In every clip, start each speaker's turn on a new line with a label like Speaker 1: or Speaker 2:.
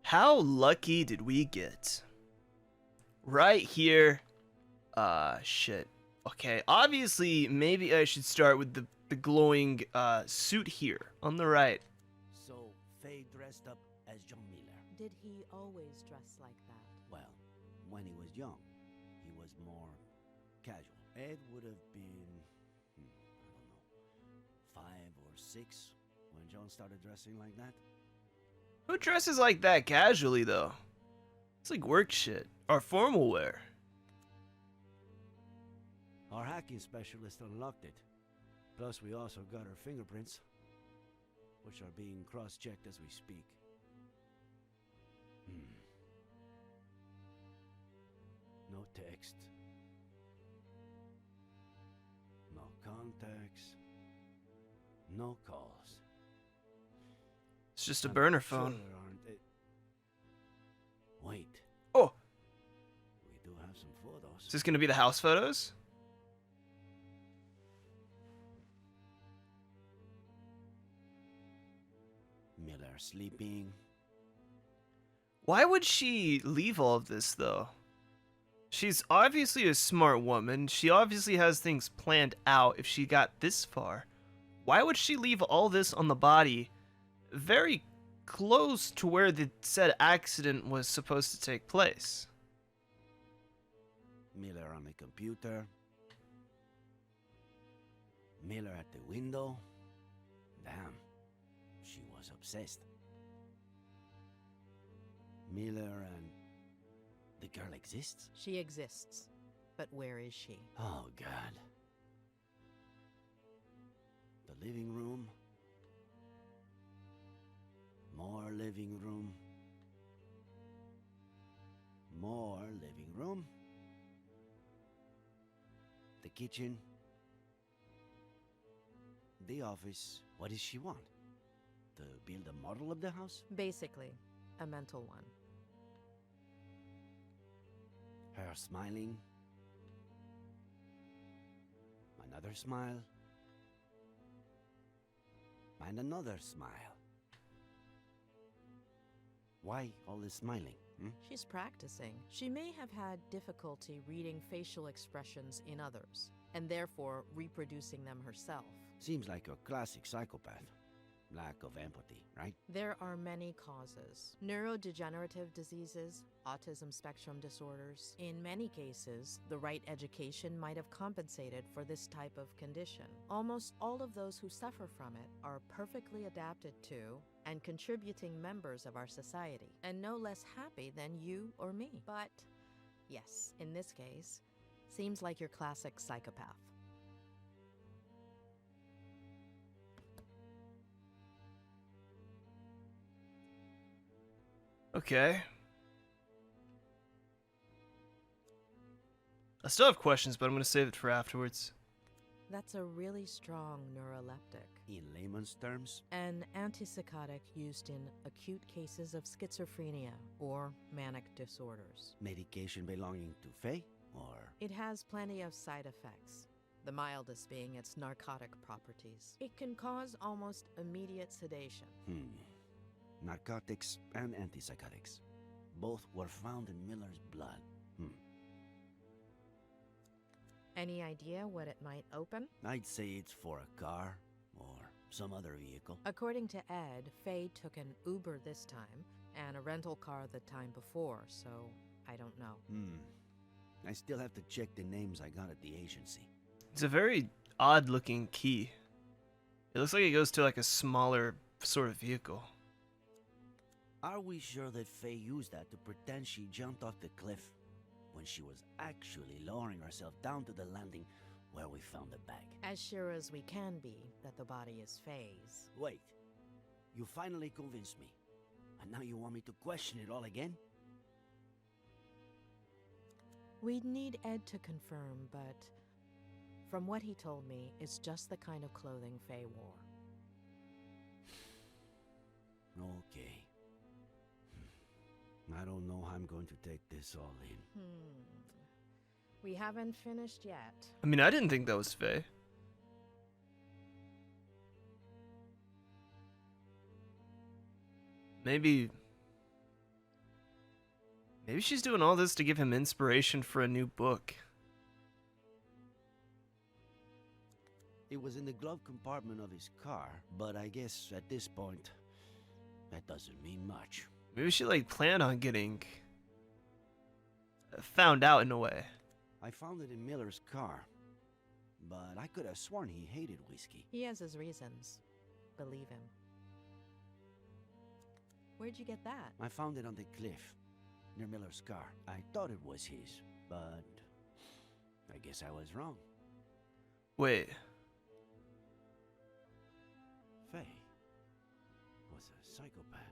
Speaker 1: How lucky did we get? Right here. Shit. Okay, obviously, maybe I should start with the glowing suit here on the right.
Speaker 2: So, Faye dressed up as John Miller.
Speaker 3: Did he always dress like that?
Speaker 2: Well, when he was young, he was more casual. Ed would have been, I don't know, 5 or 6 when John started dressing like that.
Speaker 1: Who dresses like that casually, though? It's like work shit or formal wear.
Speaker 2: Our hacking specialist unlocked it. Plus, we also got her fingerprints, which are being cross-checked as we speak. No text. No contacts. No calls.
Speaker 1: It's just a
Speaker 2: I'm
Speaker 1: burner
Speaker 2: sure
Speaker 1: phone.
Speaker 2: there aren't Wait,
Speaker 1: Oh,
Speaker 2: we do have some photos.
Speaker 1: is this gonna be the house photos?
Speaker 2: Miller sleeping.
Speaker 1: Why would she leave all of this, though? She's obviously a smart woman. She obviously has things planned out if she got this far. Why would she leave all this on the body very close to where the said accident was supposed to take place?
Speaker 2: Miller on the computer. Miller at the window. Damn, she was obsessed. Miller and the girl exists?
Speaker 3: She exists. But where is she?
Speaker 2: Oh, God. The living room. More living room. More living room. The kitchen. The office. What does she want? To build a model of the house?
Speaker 3: Basically, a mental one.
Speaker 2: Her smiling. Another smile. And another smile. Why all this smiling?
Speaker 3: She's practicing. She may have had difficulty reading facial expressions in others, and therefore reproducing them herself.
Speaker 2: Seems like a classic psychopath. Lack of empathy, right?
Speaker 3: There are many causes. Neurodegenerative diseases, autism spectrum disorders. In many cases, the right education might have compensated for this type of condition. Almost all of those who suffer from it are perfectly adapted to and contributing members of our society, and no less happy than you or me. But, yes, in this case, seems like your classic psychopath.
Speaker 1: Okay. I still have questions, but I'm going to save it for afterwards.
Speaker 3: That's a really strong neuroleptic.
Speaker 2: In layman's terms?
Speaker 3: An antipsychotic used in acute cases of schizophrenia or manic disorders.
Speaker 2: Medication belonging to Faye? Or?
Speaker 3: It has plenty of side effects, the mildest being its narcotic properties. It can cause almost immediate sedation.
Speaker 2: Narcotics and antipsychotics. Both were found in Miller's blood.
Speaker 3: Any idea what it might open?
Speaker 2: I'd say it's for a car or some other vehicle.
Speaker 3: According to Ed, Faye took an Uber this time and a rental car the time before, so I don't know.
Speaker 2: I still have to check the names I got at the agency.
Speaker 1: It's a very odd looking key. It looks like it goes to like a smaller sort of vehicle.
Speaker 2: Are we sure that Faye used that to pretend she jumped off the cliff when she was actually lowering herself down to the landing where we found the bag?
Speaker 3: As sure as we can be that the body is Faye's.
Speaker 2: Wait, you finally convinced me. And now you want me to question it all again?
Speaker 3: We'd need Ed to confirm, but from what he told me, it's just the kind of clothing Faye wore.
Speaker 2: Okay. I don't know how I'm going to take this all in.
Speaker 3: We haven't finished yet.
Speaker 1: I mean, I didn't think that was Faye. Maybe Maybe she's doing all this to give him inspiration for a new book.
Speaker 2: It was in the glove compartment of his car, but I guess at this point, that doesn't mean much.
Speaker 1: Maybe she like planned on getting found out in a way.
Speaker 2: I found it in Miller's car, but I could have sworn he hated whiskey.
Speaker 3: He has his reasons. Believe him. Where'd you get that?
Speaker 2: I found it on the cliff, near Miller's car. I thought it was his, but I guess I was wrong.
Speaker 1: Wait.
Speaker 2: Faye was a psychopath.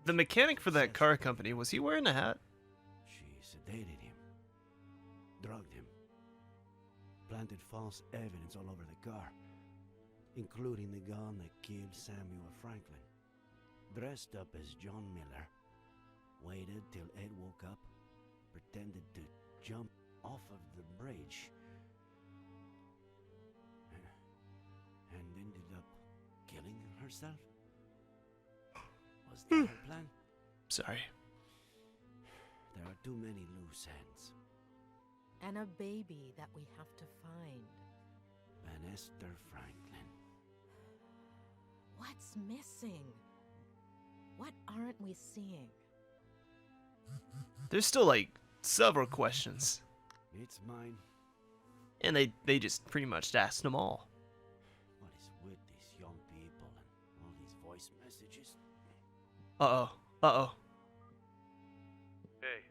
Speaker 1: The mechanic for that car company, was he wearing a hat?
Speaker 2: She sedated him, drugged him, planted false evidence all over the car, including the gun that killed Samuel Franklin. Dressed up as John Miller, waited till Ed woke up, pretended to jump off of the bridge, and ended up killing herself. Was that her plan?
Speaker 1: Sorry.
Speaker 2: There are too many loose ends.
Speaker 3: And a baby that we have to find.
Speaker 2: Van Esther Franklin.
Speaker 3: What's missing? What aren't we seeing?
Speaker 1: There's still like several questions.
Speaker 2: It's mine.
Speaker 1: And they just pretty much asked them all.
Speaker 2: What is with these young people and all these voice messages?
Speaker 1: Uh-oh. Uh-oh.
Speaker 4: Hey,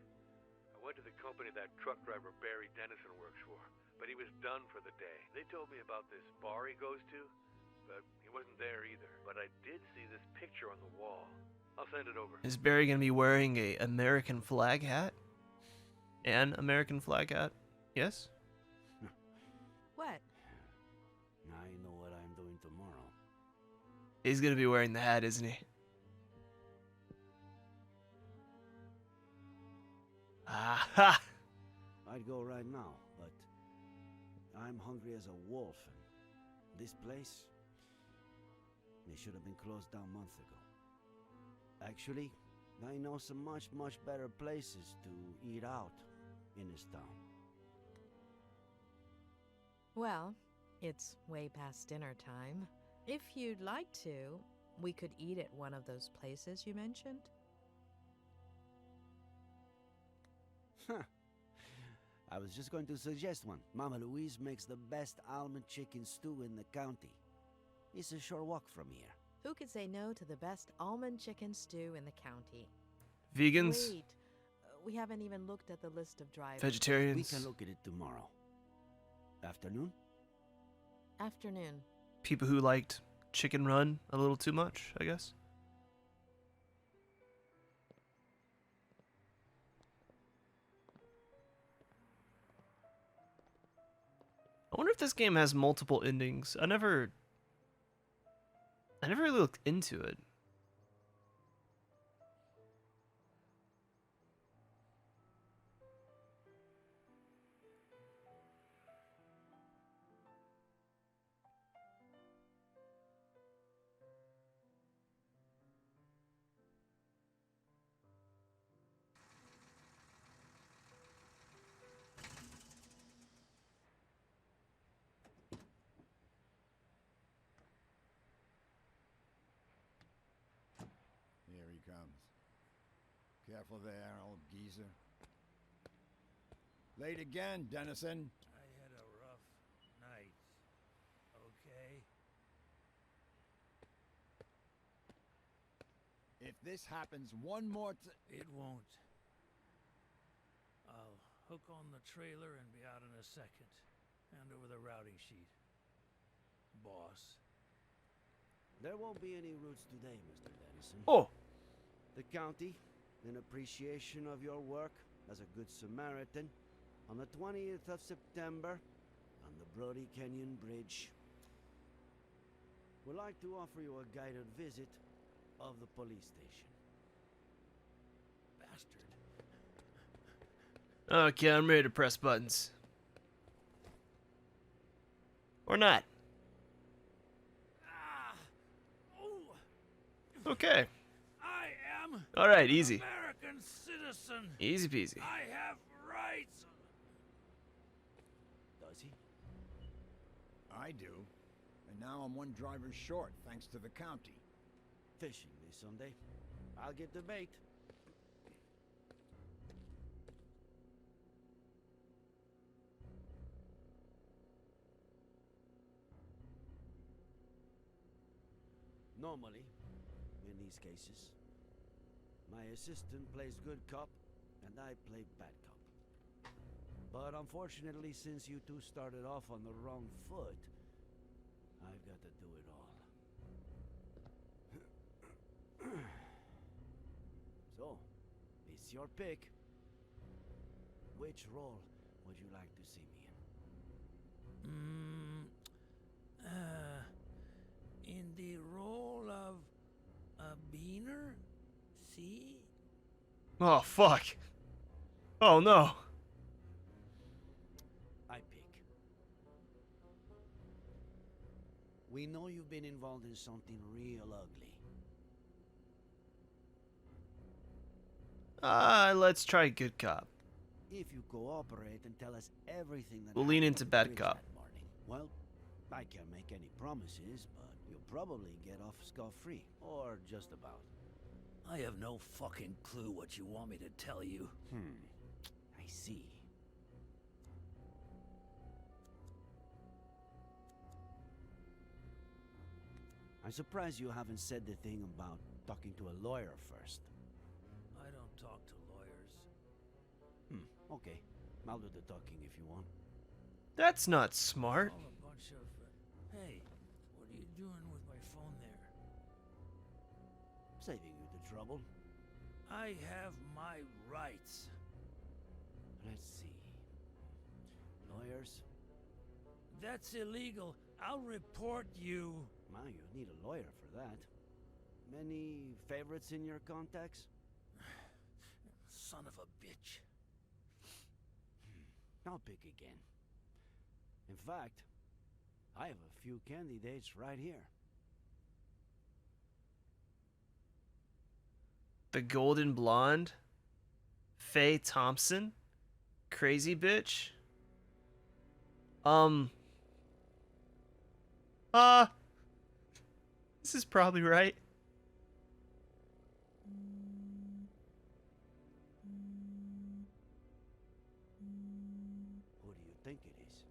Speaker 4: I went to the company that truck driver Barry Dennison works for, but he was done for the day. They told me about this bar he goes to, but he wasn't there either. But I did see this picture on the wall. I'll send it over.
Speaker 1: Is Barry gonna be wearing a American flag hat? An American flag hat? Yes?
Speaker 3: What?
Speaker 2: I know what I'm doing tomorrow.
Speaker 1: He's gonna be wearing the hat, isn't he? Aha!
Speaker 2: I'd go right now, but I'm hungry as a wolf, and this place, they should have been closed down months ago. Actually, I know some much better places to eat out in this town.
Speaker 3: Well, it's way past dinner time. If you'd like to, we could eat at one of those places you mentioned.
Speaker 2: I was just going to suggest one. Mama Louise makes the best almond chicken stew in the county. It's a short walk from here.
Speaker 3: Who could say no to the best almond chicken stew in the county?
Speaker 1: Vegans?
Speaker 3: Wait, we haven't even looked at the list of drivers.
Speaker 1: Vegetarians?
Speaker 2: We can look at it tomorrow. Afternoon?
Speaker 3: Afternoon.
Speaker 1: People who liked Chicken Run a little too much, I guess. I wonder if this game has multiple endings. I never really looked into it.
Speaker 5: Here he comes. Careful there, old geezer. Late again, Dennison.
Speaker 6: I had a rough night. Okay?
Speaker 5: If this happens one more
Speaker 6: It won't. I'll hook on the trailer and be out in a second. Hand over the routing sheet. Boss.
Speaker 2: There won't be any routes today, Mr. Dennison.
Speaker 1: Oh!
Speaker 2: The county, in appreciation of your work as a good Samaritan, on the 20th of September, on the Brody Canyon Bridge, would like to offer you a guided visit of the police station.
Speaker 6: Bastard.
Speaker 1: Okay, I'm ready to press buttons. Or not.
Speaker 6: Ah! Oh!
Speaker 1: Okay.
Speaker 6: I am am
Speaker 1: All right,
Speaker 6: an
Speaker 1: easy.
Speaker 6: American citizen.
Speaker 1: Easy peasy.
Speaker 6: I have rights.
Speaker 2: Does he?
Speaker 5: I do. And now I'm one driver short, thanks to the county.
Speaker 2: Fishing this Sunday. I'll get the bait. Normally, in these cases, my assistant plays good cop and I play bad cop. But unfortunately, since you two started off on the wrong foot, I've got to do it all. So, it's your pick. Which role would you like to see me in?
Speaker 6: In the role of a beaner? See?
Speaker 1: Oh fuck. Oh no.
Speaker 2: I pick. We know you've been involved in something real ugly.
Speaker 1: Let's try good cop.
Speaker 2: If you cooperate and tell us everything that
Speaker 1: We'll lean
Speaker 2: happened
Speaker 1: into
Speaker 2: at the
Speaker 1: bad
Speaker 2: bridge
Speaker 1: cop.
Speaker 2: that morning, well, I can't make any promises, but you'll probably get off scot-free. Or just about.
Speaker 6: I have no fucking clue what you want me to tell you.
Speaker 2: I see. I'm surprised you haven't said the thing about talking to a lawyer first.
Speaker 6: I don't talk to lawyers.
Speaker 2: Okay. I'll do the talking if you want.
Speaker 1: That's not smart.
Speaker 6: All a bunch of... hey, what are you doing with my phone there?
Speaker 2: Saving you the trouble.
Speaker 6: I have my rights.
Speaker 2: Let's see. Lawyers?
Speaker 6: That's illegal. I'll report you.
Speaker 2: Well, you need a lawyer for that. Many favorites in your contacts?
Speaker 6: Son of a bitch.
Speaker 2: I'll pick again. In fact, I have a few candidates right here.
Speaker 1: The Golden Blonde, Faye Thompson, Crazy Bitch. This is probably right.
Speaker 2: Who do you think it is?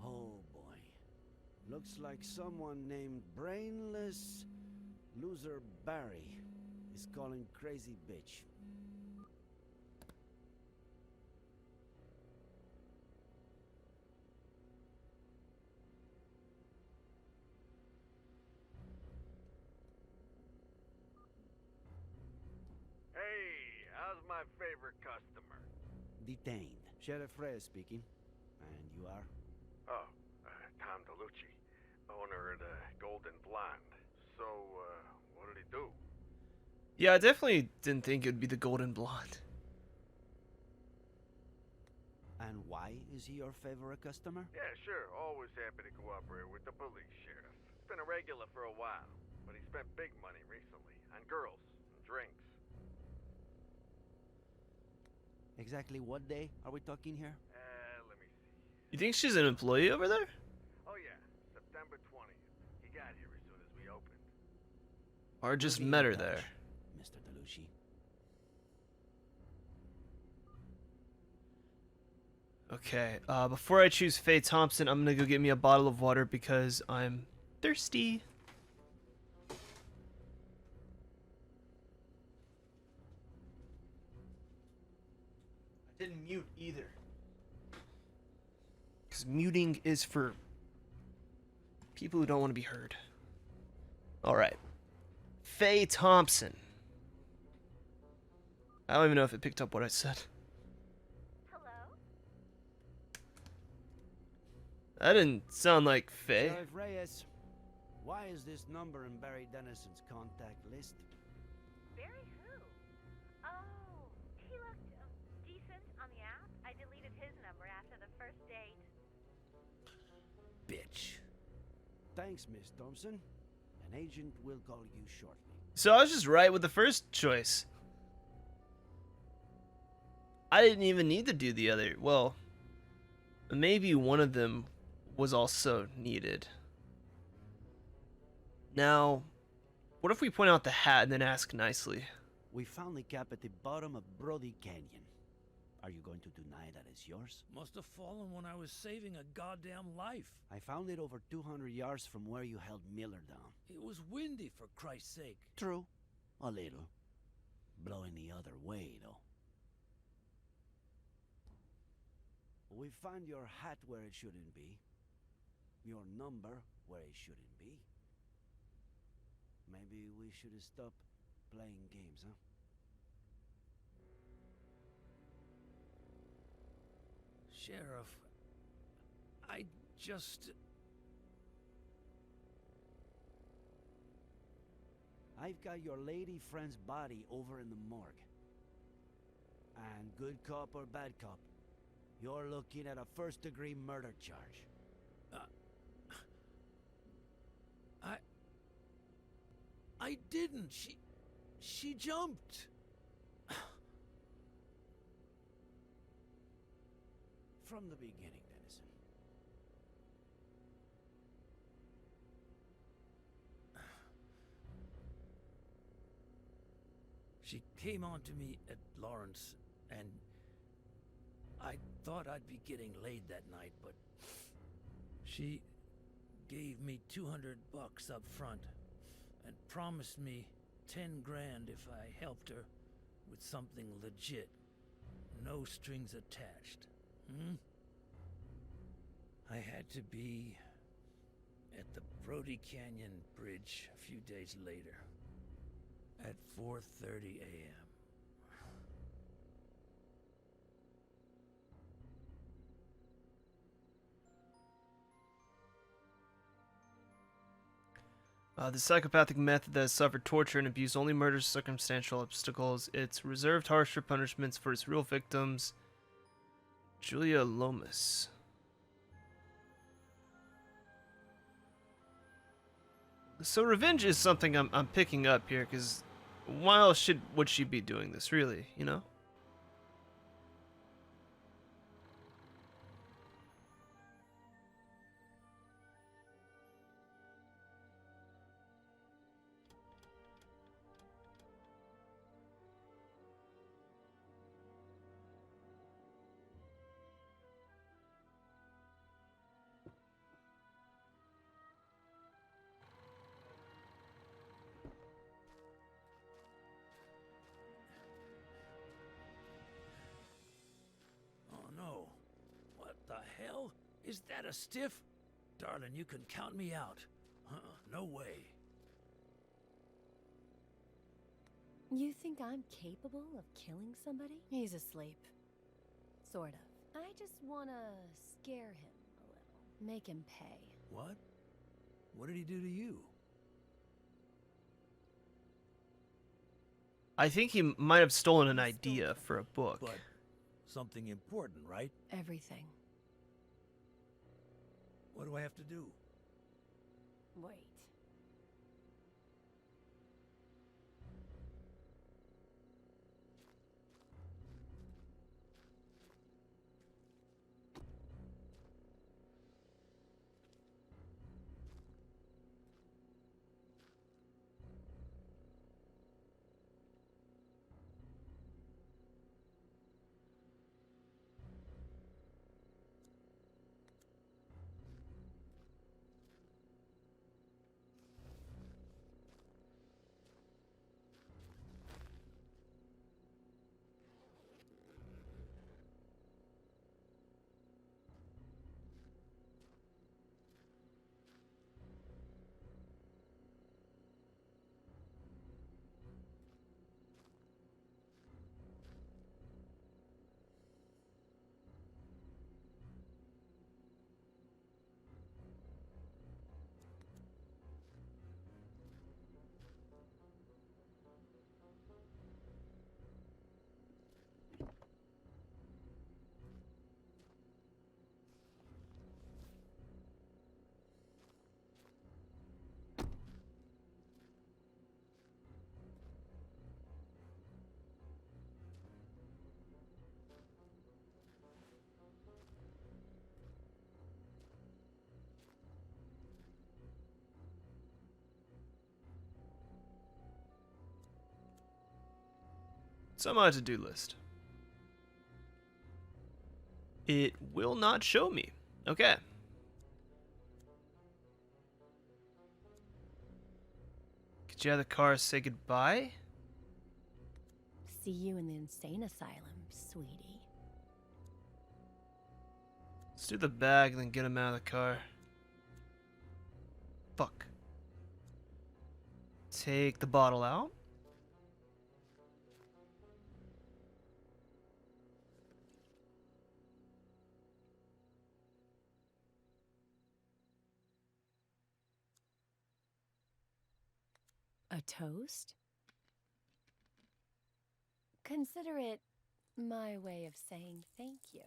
Speaker 2: Oh boy. Looks like someone named Brainless Loser Barry is calling Crazy Bitch.
Speaker 4: Hey, how's my favorite customer?
Speaker 2: Detained. Sheriff Reyes speaking. And you are?
Speaker 4: Oh, Tom DeLucci, owner of the Golden Blonde. So, what did he do?
Speaker 1: Yeah, I definitely didn't think it would be the Golden Blonde.
Speaker 2: And why is he your favorite customer?
Speaker 4: Yeah, sure. Always happy to cooperate with the police, Sheriff. Been a regular for a while, but he spent big money recently on girls and drinks.
Speaker 2: Exactly what day are we talking here?
Speaker 4: Let me see.
Speaker 1: You think she's an employee over there?
Speaker 4: Oh yeah, September 20th. He got here as soon as we opened.
Speaker 1: Or just
Speaker 2: We'll be
Speaker 1: met
Speaker 2: in
Speaker 1: her there?
Speaker 2: touch, Mr. DeLucci.
Speaker 1: Okay, before I choose Faye Thompson, I'm gonna go get me a bottle of water because I'm thirsty. I didn't mute either. Because muting is for people who don't want to be heard. Alright. Faye Thompson. I don't even know if it picked up what I said. That didn't sound like Faye.
Speaker 2: Sheriff Reyes, why is this number in Barry Dennison's contact list?
Speaker 7: Barry who? Oh, he looked decent on the app. I deleted his number after the first date.
Speaker 6: Bitch.
Speaker 2: Thanks, Miss Thompson. An agent will call you shortly.
Speaker 1: So I was just right with the first choice. I didn't even need to do the other. Well, maybe one of them was also needed. Now, what if we point out the hat and then ask nicely?
Speaker 2: We found the cap at the bottom of Brody Canyon. Are you going to deny that it's yours?
Speaker 6: Must have fallen when I was saving a goddamn life.
Speaker 2: I found it over 200 yards from where you held Miller down.
Speaker 6: It was windy, for Christ's sake.
Speaker 2: True. A little. Blowing the other way, though. We found your hat where it shouldn't be. Your number where it shouldn't be. Maybe we should stop playing games, huh?
Speaker 6: Sheriff, I just...
Speaker 2: I've got your lady friend's body over in the morgue. And good cop or bad cop, you're looking at a first-degree murder charge.
Speaker 6: I didn't. She jumped.
Speaker 2: From the beginning, Dennison.
Speaker 6: She came on to me at Lawrence, and I thought I'd be getting laid that night, but she gave me $200 up front and promised me 10 grand if I helped her with something legit. No strings attached. I had to be at the Brody Canyon Bridge a few days later at 4:30 a.m.
Speaker 1: The psychopathic method that has suffered torture and abuse only murders circumstantial obstacles. It's reserved harsher punishments for its real victims. Julia Lomas. So revenge is something I'm picking up here, because why else would she be doing this, really, you know?
Speaker 6: Oh no. What the hell? Is that a stiff? Darling, you can count me out. No way.
Speaker 8: You think I'm capable of killing somebody? He's asleep. Sort of. I just wanna scare him a little. Make him pay.
Speaker 6: What? What did he do to you?
Speaker 1: I think he might have stolen an idea for a book.
Speaker 6: But something important, right?
Speaker 8: Everything.
Speaker 6: What do I have to do?
Speaker 8: Wait.
Speaker 1: It's on my to-do list. It will not show me. Okay. Get you out of the car, say goodbye.
Speaker 8: See you in the insane asylum, sweetie.
Speaker 1: Let's do the bag and then get him out of the car. Fuck. Take the bottle out.
Speaker 8: A toast? Consider it my way of saying thank you.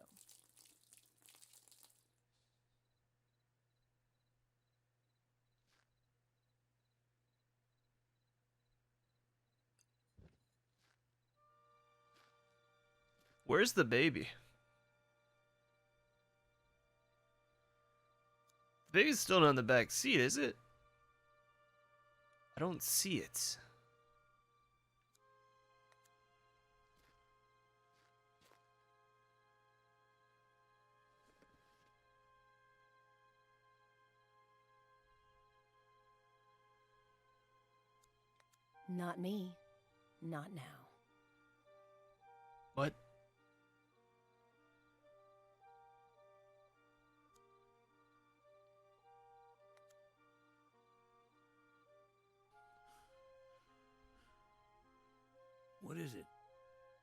Speaker 1: Where's the baby? The baby's still not in the back seat, is it? I don't see it.
Speaker 8: Not me. Not now.
Speaker 1: What?
Speaker 6: What is it?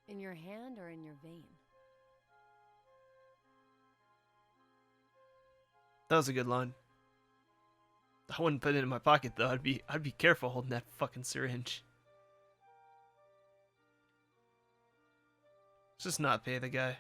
Speaker 8: In your hand or in your vein?
Speaker 1: That was a good line. I wouldn't put it in my pocket though. I'd be careful holding that fucking syringe. Let's just not pay the guy.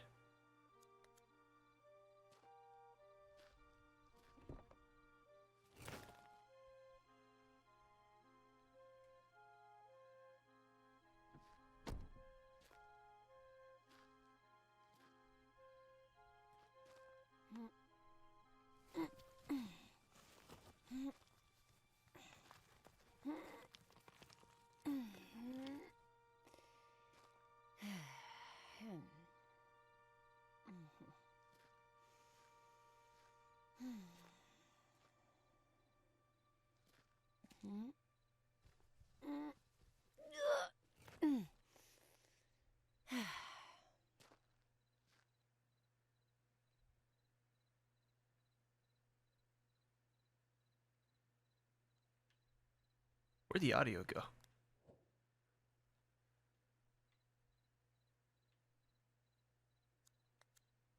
Speaker 1: Where'd the audio go?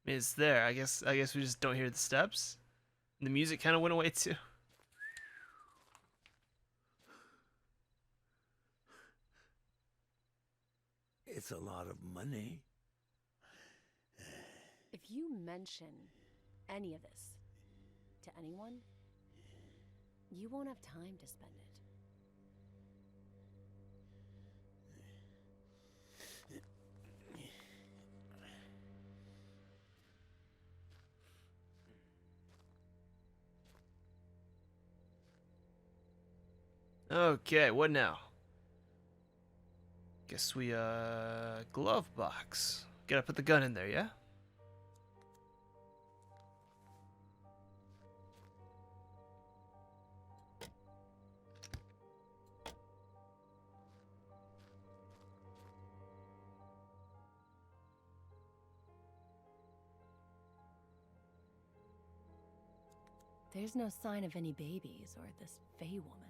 Speaker 1: It's there. I guess we just don't hear the steps. And the music kind of went away too.
Speaker 6: It's a lot of money.
Speaker 8: If you mention any of this to anyone, you won't have time to spend it.
Speaker 1: Okay, what now? Guess we, glove box. Gotta put the gun in there, yeah?
Speaker 8: There's no sign of any babies or this Fey woman.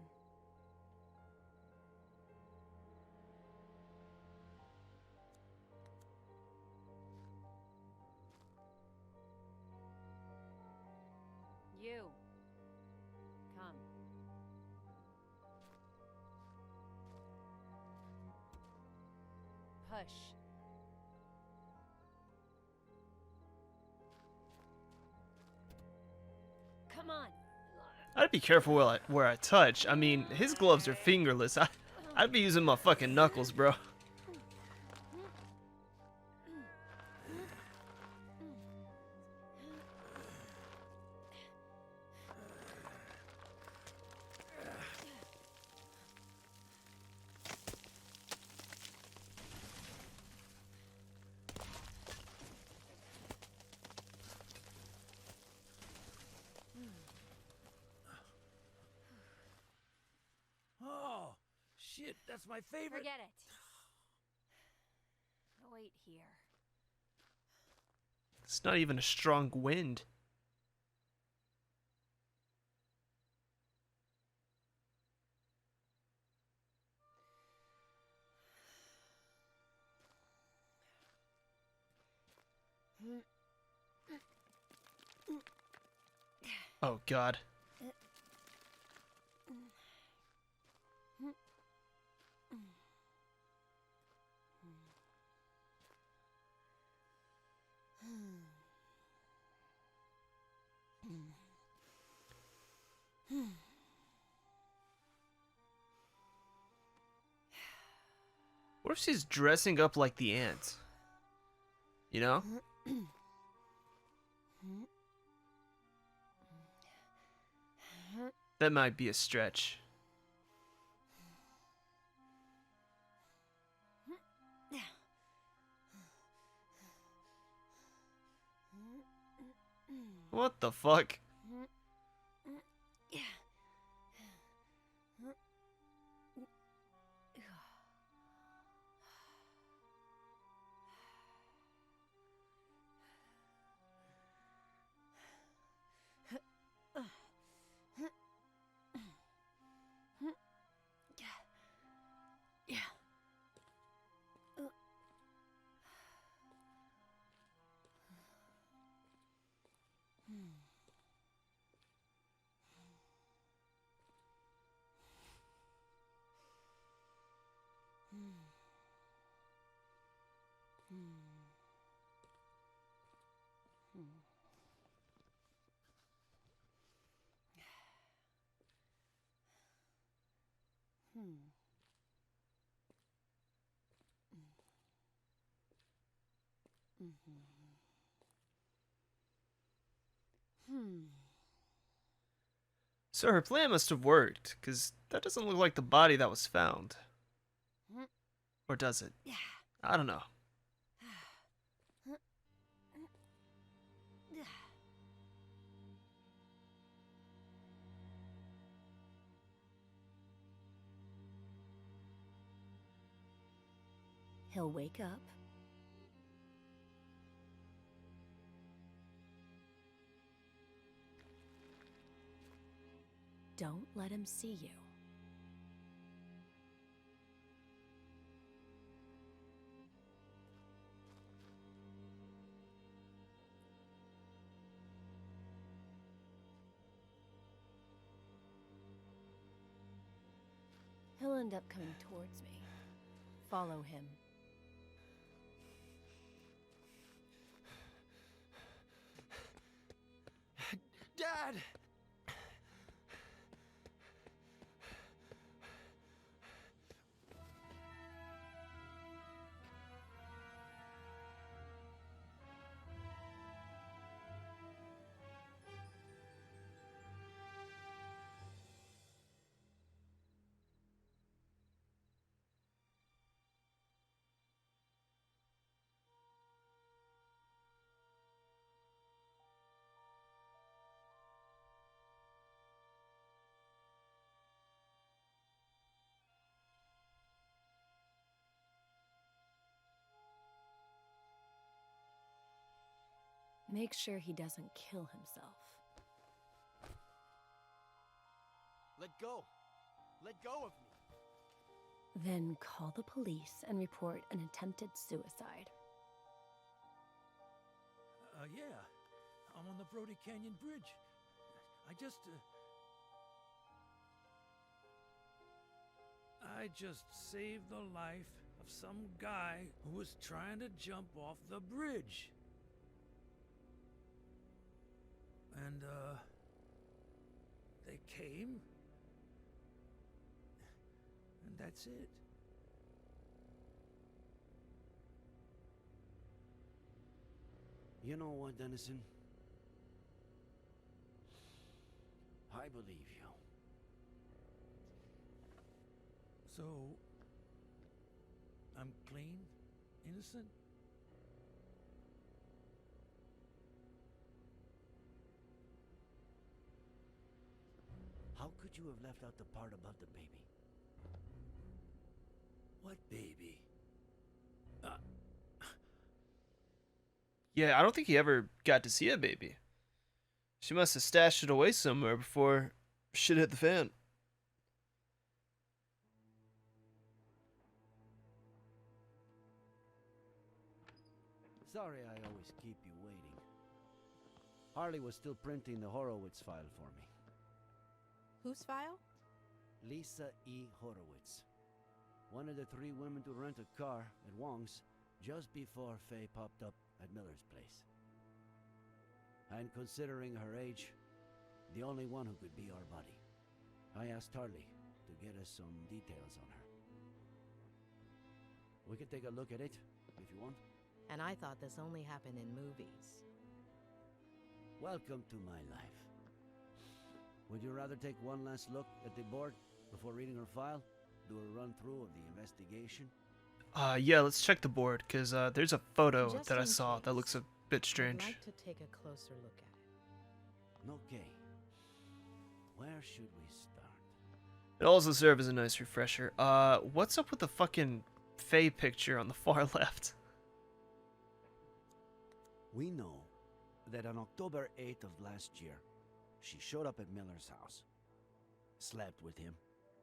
Speaker 8: You. Come. Push. Come on.
Speaker 1: I'd be careful where I touch. I mean, his gloves are fingerless. I'd be using my fucking knuckles, bro.
Speaker 6: it. That's my favorite.
Speaker 8: Forget it. Wait here.
Speaker 1: It's not even a strong wind. Oh God. What if she's dressing up like the ants? You know? That might be a stretch. What the fuck? So her plan must have worked, because that doesn't look like the body that was found. Or does it? I don't know.
Speaker 8: He'll wake up. Don't let him see you. He'll end up coming towards me. Follow him.
Speaker 6: Dad!
Speaker 8: Make sure he doesn't kill himself.
Speaker 9: Let go! Let go of me!
Speaker 8: Then call the police and report an attempted suicide.
Speaker 6: Yeah. I'm on the Brody Canyon Bridge. I just saved the life of some guy who was trying to jump off the bridge. And, they came. And that's it.
Speaker 2: You know what, Dennison? I believe you.
Speaker 6: So, I'm clean? Innocent?
Speaker 2: How could you have left out the part about the baby?
Speaker 6: What baby?
Speaker 1: Yeah, I don't think he ever got to see a baby. She must have stashed it away somewhere before shit hit the fan.
Speaker 2: Sorry I always keep you waiting. Harley was still printing the Horowitz file for me.
Speaker 3: Whose file?
Speaker 2: Lisa E. Horowitz. One of the 3 women to rent a car at Wong's just before Faye popped up at Miller's place. And considering her age, the only one who could be our buddy. I asked Harley to get us some details on her. We can take a look at it, if you want.
Speaker 3: And I thought this only happened in movies.
Speaker 2: Welcome to my life. Would you rather take one last look at the board before reading her file? Do a run-through of the investigation?
Speaker 1: Yeah, let's check the board, because there's a photo
Speaker 3: Just
Speaker 1: that I
Speaker 3: in
Speaker 1: saw
Speaker 3: case,
Speaker 1: that looks a bit strange.
Speaker 3: I'd like to take a closer look at it.
Speaker 2: Okay. Where should we start?
Speaker 1: It'll also serve as a nice refresher. What's up with the fucking Faye picture on the far left?
Speaker 2: We know that on October 8th of last year, she showed up at Miller's house, slept with him,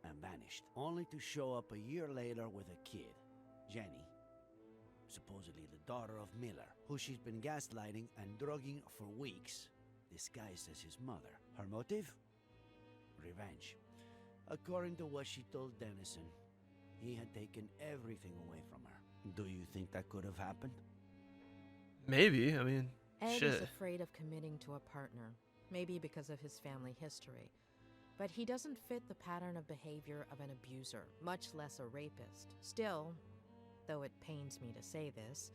Speaker 2: and vanished, only to show up a year later with a kid, Jenny, supposedly the daughter of Miller, who she's been gaslighting and drugging for weeks, disguised as his mother. Her motive? Revenge. According to what she told Dennison, he had taken everything away from her. Do you think that could have happened?
Speaker 1: Maybe, I mean,
Speaker 3: Ed
Speaker 1: shit.
Speaker 3: is afraid of committing to a partner, maybe because of his family history. But he doesn't fit the pattern of behavior of an abuser, much less a rapist. Still, though it pains me to say this,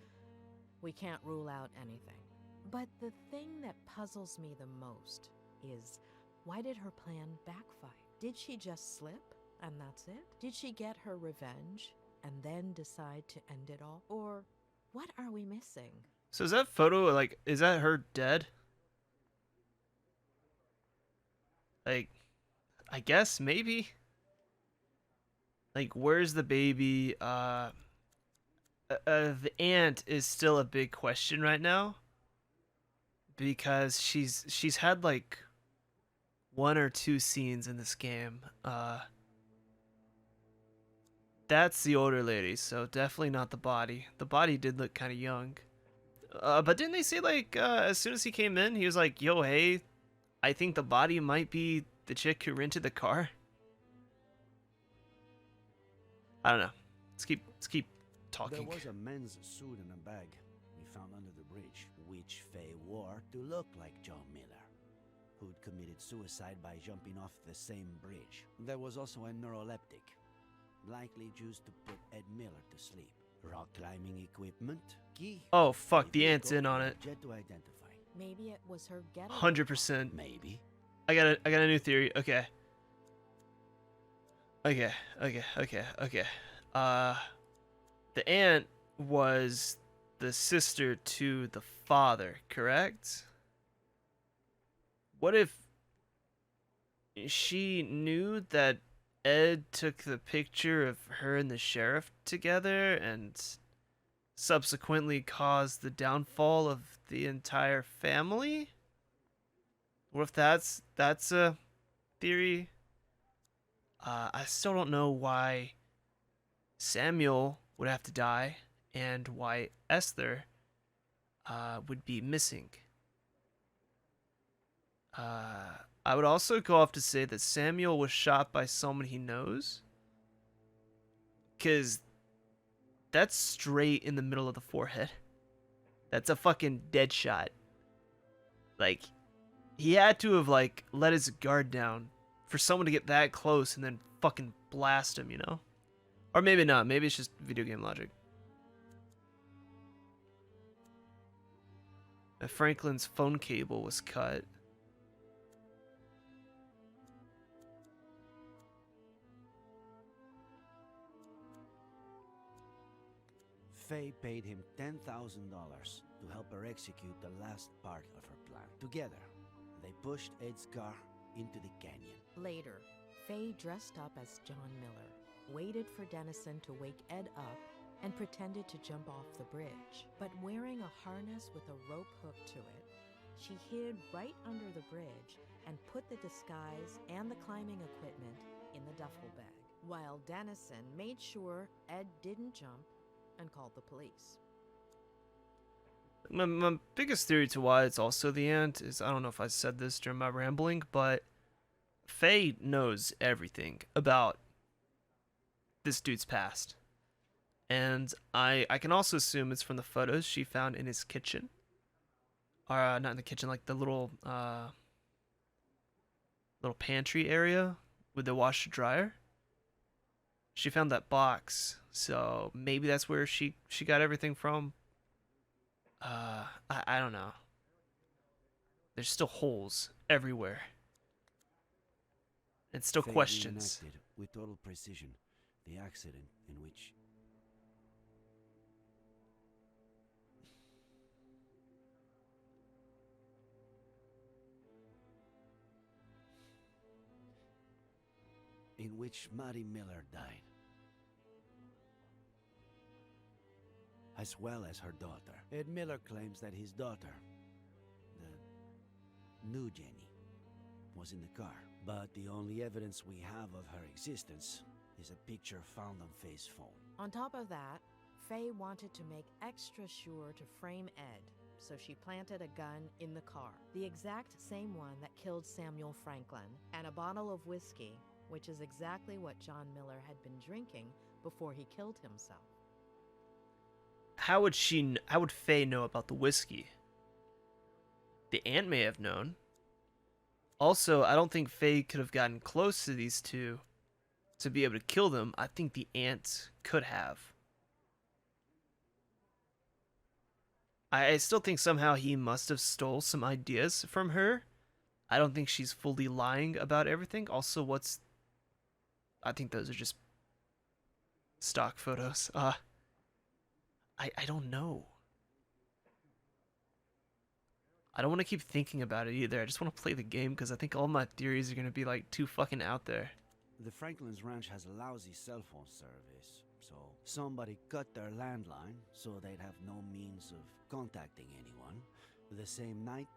Speaker 3: we can't rule out anything. But the thing that puzzles me the most is, why did her plan backfire? Did she just slip, and that's it? Did she get her revenge, and then decide to end it all? Or what are we missing?
Speaker 1: So is that photo, like, is that her dead? Like, I guess, maybe? Like, where's the baby? The aunt is still a big question right now. Because she's had, like, 1 or 2 scenes in this game. That's the older lady, so definitely not the body. The body did look kind of young. But didn't they say, like, as soon as he came in, he was like, yo, hey, I think the body might be the chick who rented the car? I don't know. Let's keep talking.
Speaker 2: There was a men's suit in a bag we found under the bridge, which Faye wore to look like John Miller, who'd committed suicide by jumping off the same bridge. There was also a neuroleptic, likely used to put Ed Miller to sleep. Rock climbing equipment, key.
Speaker 1: Oh, fuck, the ant's in on it.
Speaker 2: Jet to identify.
Speaker 3: Maybe it was her getaway.
Speaker 1: 100%.
Speaker 2: Maybe.
Speaker 1: I got a new theory. Okay. The aunt was the sister to the father, correct? What if she knew that Ed took the picture of her and the sheriff together and subsequently caused the downfall of the entire family? What if that's a theory? I still don't know why Samuel would have to die and why Esther would be missing. I would also go off to say that Samuel was shot by someone he knows. Because that's straight in the middle of the forehead. That's a fucking dead shot. Like, he had to have, like, let his guard down for someone to get that close and then fucking blast him, you know? Or maybe not. Maybe it's just video game logic. Franklin's phone cable was cut.
Speaker 2: Faye paid him $10,000 to help her execute the last part of her plan. Together, they pushed Ed's car into the canyon.
Speaker 3: Later, Faye dressed up as John Miller, waited for Dennison to wake Ed up and pretended to jump off the bridge. But wearing a harness with a rope hook to it, she hid right under the bridge and put the disguise and the climbing equipment in the duffel bag, while Dennison made sure Ed didn't jump and called the police.
Speaker 1: My biggest theory to why it's also the aunt is, I don't know if I said this during my rambling, but Faye knows everything about this dude's past. And I can also assume it's from the photos she found in his kitchen. Or not in the kitchen, like the little pantry area with the washer dryer. She found that box, so maybe that's where she got everything from. I don't know. There's still holes everywhere. And still
Speaker 2: Faye
Speaker 1: questions.
Speaker 2: reenacted with total precision the accident in which Maddie Miller died, as well as her daughter. Ed Miller claims that his daughter, the new Jenny, was in the car, but the only evidence we have of her existence is a picture found on Faye's phone.
Speaker 3: On top of that, Faye wanted to make extra sure to frame Ed, so she planted a gun in the car, the exact same one that killed Samuel Franklin, and a bottle of whiskey, which is exactly what John Miller had been drinking before he killed himself.
Speaker 1: How would Faye know about the whiskey? The aunt may have known. Also, I don't think Faye could have gotten close to these two to be able to kill them. I think the aunt could have. I still think somehow he must have stole some ideas from her. I don't think she's fully lying about everything. Also, I think those are just stock photos. I don't know. I don't want to keep thinking about it either. I just want to play the game because I think all my theories are going to be like too fucking out there.
Speaker 2: The Franklin's ranch has a lousy cell phone service, so somebody cut their landline so they'd have no means of contacting anyone. The same night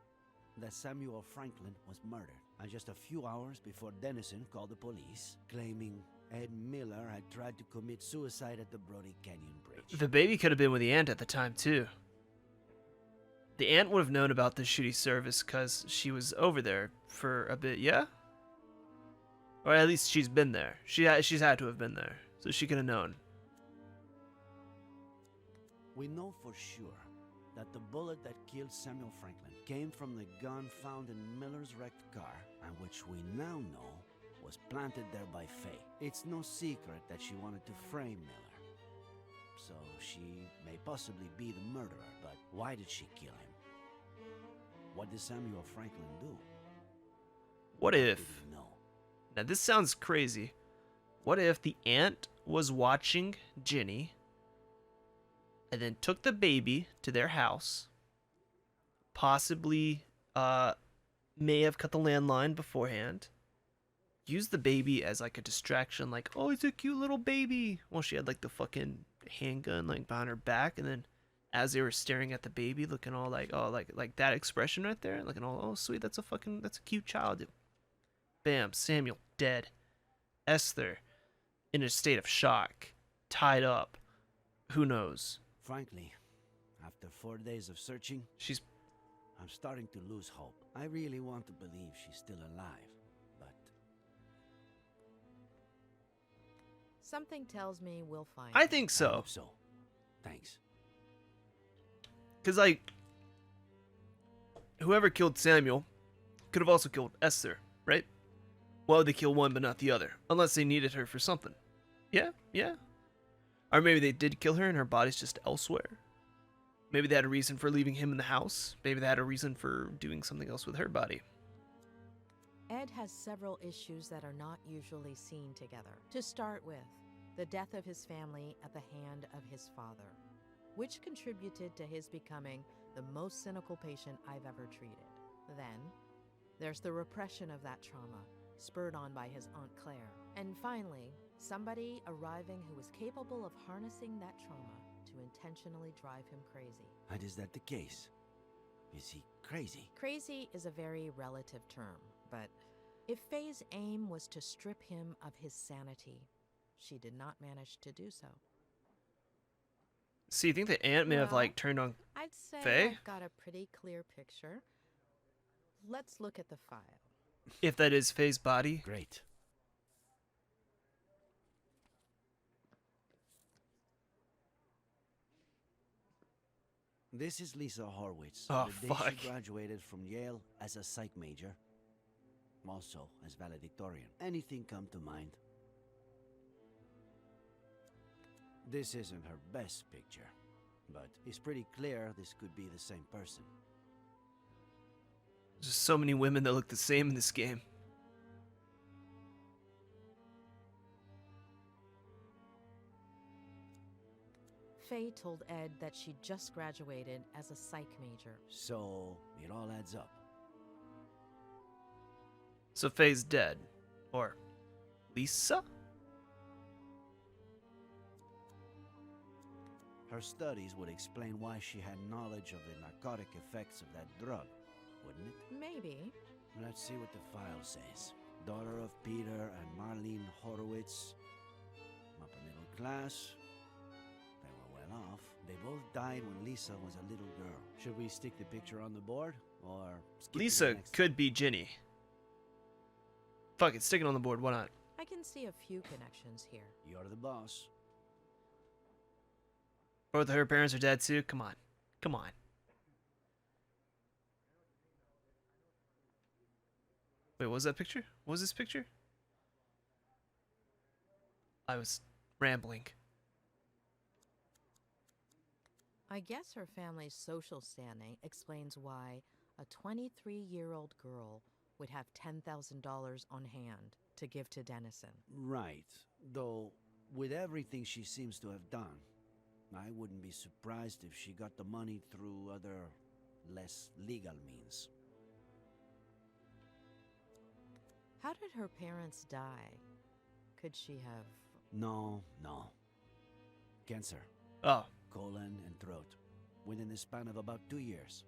Speaker 2: that Samuel Franklin was murdered, and just a few hours before Dennison called the police, claiming Ed Miller had tried to commit suicide at the Brody Canyon Bridge.
Speaker 1: The baby could have been with the aunt at the time too. The aunt would have known about the shitty service because she was over there for a bit, yeah? Or at least she's been there. She's had to have been there, so she could have known.
Speaker 2: We know for sure that the bullet that killed Samuel Franklin came from the gun found in Miller's wrecked car, and which we now know was planted there by Faye. It's no secret that she wanted to frame Miller, so she may possibly be the murderer, but why did she kill him? What did Samuel Franklin do?
Speaker 1: What if...
Speaker 2: Did he know?
Speaker 1: Now this sounds crazy. What if the aunt was watching Ginny and then took the baby to their house, possibly may have cut the landline beforehand, used the baby as like a distraction, like, oh, it's a cute little baby, well, she had like the fucking handgun like behind her back, and then as they were staring at the baby, looking all like, oh, like that expression right there, looking all, oh, sweet, that's a cute child. Bam, Samuel dead. Esther in a state of shock, tied up. Who knows?
Speaker 2: Frankly, after 4 days of searching, I'm starting to lose hope. I really want to believe she's still alive, but...
Speaker 3: Something tells me we'll find
Speaker 1: I
Speaker 3: her.
Speaker 1: think
Speaker 2: I
Speaker 1: so.
Speaker 2: hope so. Thanks.
Speaker 1: Because, like, whoever killed Samuel could have also killed Esther, right? Why would they kill one but not the other? Unless they needed her for something. Yeah. Or maybe they did kill her and her body's just elsewhere. Maybe they had a reason for leaving him in the house. Maybe they had a reason for doing something else with her body.
Speaker 3: Ed has several issues that are not usually seen together. To start with, the death of his family at the hand of his father, which contributed to his becoming the most cynical patient I've ever treated. Then, there's the repression of that trauma, spurred on by his Aunt Claire. And finally, somebody arriving who was capable of harnessing that trauma to intentionally drive him crazy.
Speaker 2: And is that the case? Is he crazy?
Speaker 3: Crazy is a very relative term, but if Faye's aim was to strip him of his sanity, she did not manage to do so.
Speaker 1: So you think the aunt may have,
Speaker 3: Well,
Speaker 1: like, turned on
Speaker 3: I'd say
Speaker 1: Faye?
Speaker 3: I've got a pretty clear picture. Let's look at the file.
Speaker 1: If that is Faye's body?
Speaker 2: Great. This is Lisa Horwitz.
Speaker 1: Oh,
Speaker 2: the day
Speaker 1: fuck.
Speaker 2: She graduated from Yale as a psych major, also as valedictorian. Anything come to mind? This isn't her best picture, but it's pretty clear this could be the same person.
Speaker 1: There's so many women that look the same in this game.
Speaker 3: Faye told Ed that she just graduated as a psych major.
Speaker 2: So, it all adds up.
Speaker 1: So Faye's dead. Or Lisa?
Speaker 2: Her studies would explain why she had knowledge of the narcotic effects of that drug, wouldn't it?
Speaker 3: Maybe.
Speaker 2: Let's see what the file says. Daughter of Peter and Marlene Horowitz. Upper middle class. They were well off. They both died when Lisa was a little girl. Should we stick the picture on the board? Or skip to the
Speaker 1: Lisa
Speaker 2: next
Speaker 1: could be Ginny. Fuck it, stick it on the board, why not?
Speaker 3: I can see a few connections here.
Speaker 2: You're the boss.
Speaker 1: Both of her parents are dead too? Come on. Come on. Wait, what was that picture? What was this picture? I was rambling.
Speaker 3: I guess her family's social standing explains why a 23-year-old girl would have $10,000 on hand to give to Dennison.
Speaker 2: Right. Though, with everything she seems to have done, I wouldn't be surprised if she got the money through other, less legal means.
Speaker 3: How did her parents die? Could she have...
Speaker 2: No. Cancer.
Speaker 1: Oh.
Speaker 2: Colon and throat. Within the span of about 2 years.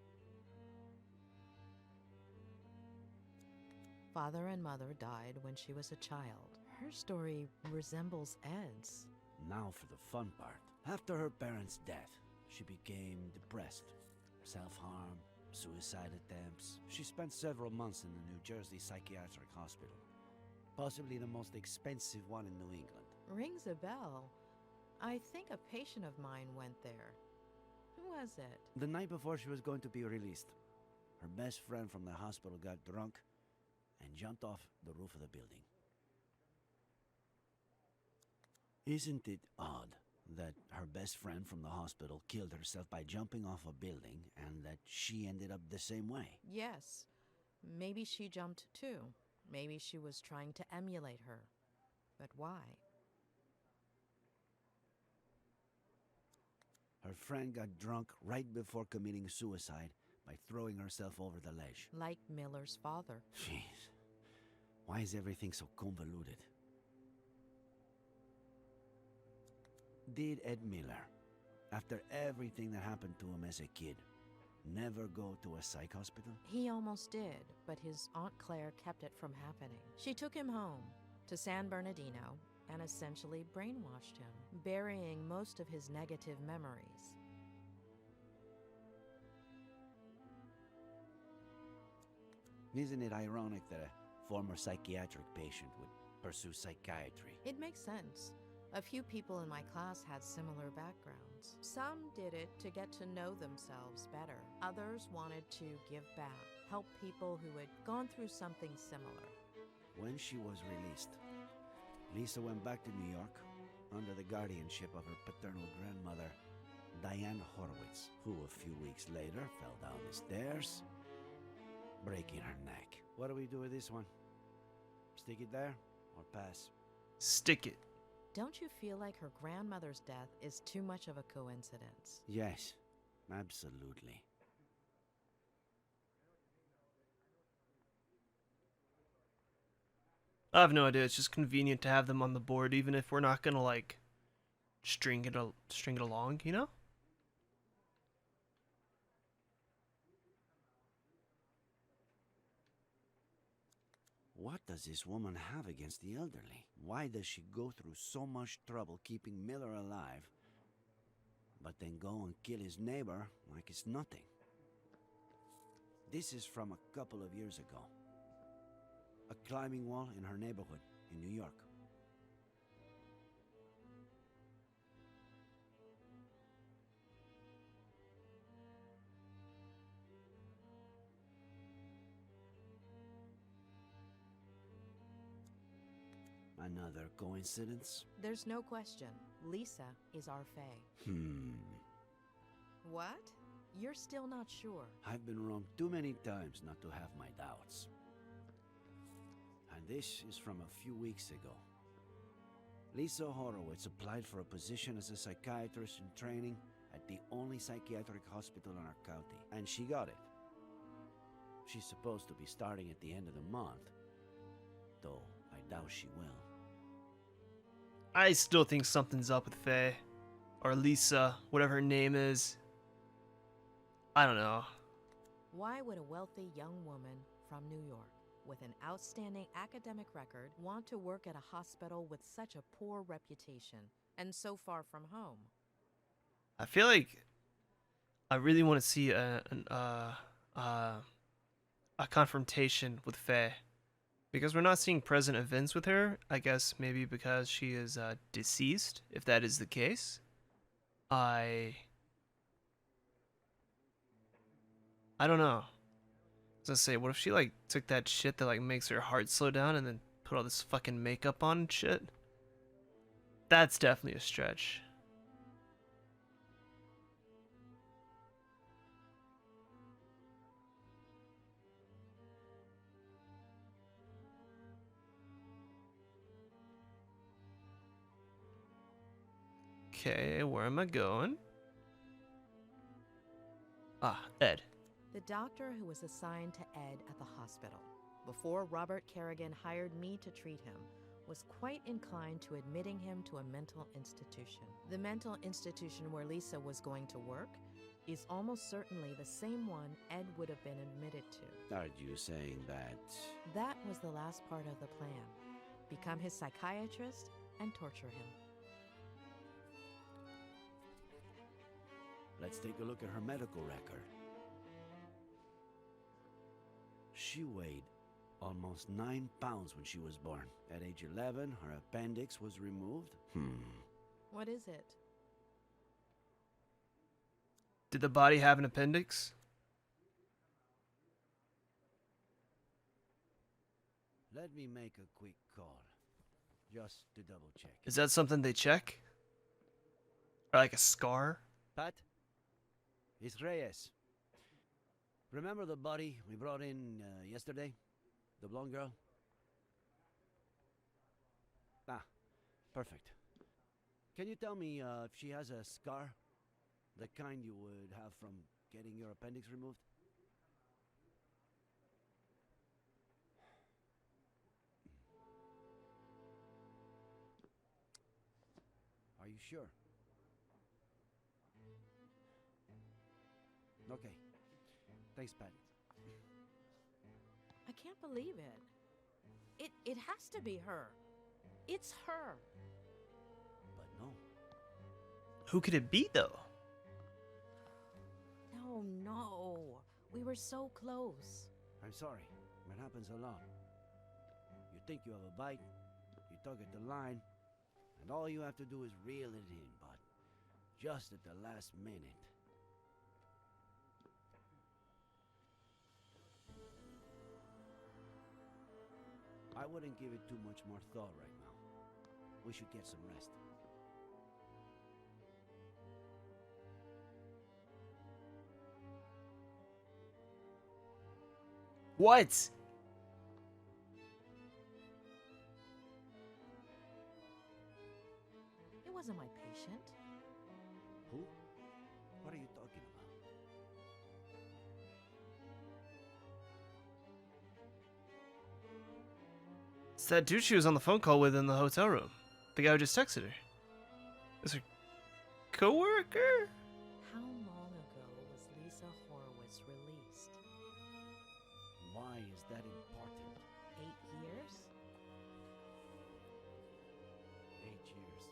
Speaker 3: Father and mother died when she was a child. Her story resembles Ed's.
Speaker 2: Now for the fun part. After her parents' death, she became depressed. Self-harm, suicide attempts. She spent several months in the New Jersey Psychiatric Hospital. Possibly the most expensive one in New England.
Speaker 3: Rings a bell. I think a patient of mine went there. Who was it?
Speaker 2: The night before she was going to be released, her best friend from the hospital got drunk and jumped off the roof of the building. Isn't it odd that her best friend from the hospital killed herself by jumping off a building and that she ended up the same way?
Speaker 3: Yes. Maybe she jumped too. Maybe she was trying to emulate her. But why?
Speaker 2: Her friend got drunk right before committing suicide by throwing herself over the ledge.
Speaker 3: Like Miller's father.
Speaker 2: Jeez. Why is everything so convoluted? Did Ed Miller, after everything that happened to him as a kid, never go to a psych hospital?
Speaker 3: He almost did, but his Aunt Claire kept it from happening. She took him home to San Bernardino and essentially brainwashed him, burying most of his negative memories.
Speaker 2: Isn't it ironic that a former psychiatric patient would pursue psychiatry?
Speaker 3: It makes sense. A few people in my class had similar backgrounds. Some did it to get to know themselves better. Others wanted to give back, help people who had gone through something similar.
Speaker 2: When she was released, Lisa went back to New York under the guardianship of her paternal grandmother, Diane Horowitz, who a few weeks later fell down the stairs, breaking her neck. What do we do with this one? Stick it there or pass?
Speaker 1: Stick it.
Speaker 3: Don't you feel like her grandmother's death is too much of a coincidence?
Speaker 2: Yes, absolutely.
Speaker 1: I have no idea. It's just convenient to have them on the board, even if we're not gonna like string it along, you know?
Speaker 2: What does this woman have against the elderly? Why does she go through so much trouble keeping Miller alive, but then go and kill his neighbor like it's nothing? This is from a couple of years ago. A climbing wall in her neighborhood in New York. Another coincidence?
Speaker 3: There's no question. Lisa is our Fae. What? You're still not sure.
Speaker 2: I've been wrong too many times not to have my doubts. And this is from a few weeks ago. Lisa Horowitz applied for a position as a psychiatrist in training at the only psychiatric hospital in our county, and she got it. She's supposed to be starting at the end of the month, though I doubt she will.
Speaker 1: I still think something's up with Faye. Or Lisa, whatever her name is. I don't know.
Speaker 3: Why would a wealthy young woman from New York with an outstanding academic record want to work at a hospital with such a poor reputation and so far from home?
Speaker 1: I feel like I really want to see a confrontation with Faye. Because we're not seeing present events with her, I guess maybe because she is deceased, if that is the case. I don't know. I was gonna say, what if she like took that shit that like makes her heart slow down and then put all this fucking makeup on and shit? That's definitely a stretch. Okay, where am I going? Ah, Ed.
Speaker 3: The doctor who was assigned to Ed at the hospital before Robert Kerrigan hired me to treat him was quite inclined to admitting him to a mental institution. The mental institution where Lisa was going to work is almost certainly the same one Ed would have been admitted to.
Speaker 2: Are you saying that?
Speaker 3: That was the last part of the plan. Become his psychiatrist and torture him.
Speaker 2: Let's take a look at her medical record. She weighed almost 9 pounds when she was born. At age 11, her appendix was removed.
Speaker 3: What is it?
Speaker 1: Did the body have an appendix?
Speaker 2: Let me make a quick call, just to double check.
Speaker 1: Is that something they check? Or like a scar?
Speaker 2: Pat? It's Reyes. Remember the body we brought in yesterday? The blonde girl? Ah, perfect. Can you tell me if she has a scar? The kind you would have from getting your appendix removed? Are you sure? Okay. Thanks, Pat.
Speaker 3: I can't believe it. It has to be her. It's her.
Speaker 2: But no.
Speaker 1: Who could it be, though?
Speaker 3: No. We were so close.
Speaker 2: I'm sorry. It happens a lot. You think you have a bite, you tug at the line, and all you have to do is reel it in, but just at the last minute. I wouldn't give it too much more thought right now. We should get some rest.
Speaker 1: What?
Speaker 3: It wasn't my patient.
Speaker 2: Who? What are you talking about?
Speaker 1: It's that dude she was on the phone call with in the hotel room. The guy who just texted her. Is her coworker?
Speaker 3: How long ago was Lisa Horowitz released?
Speaker 2: Why is that important?
Speaker 3: 8 years?
Speaker 2: 8 years.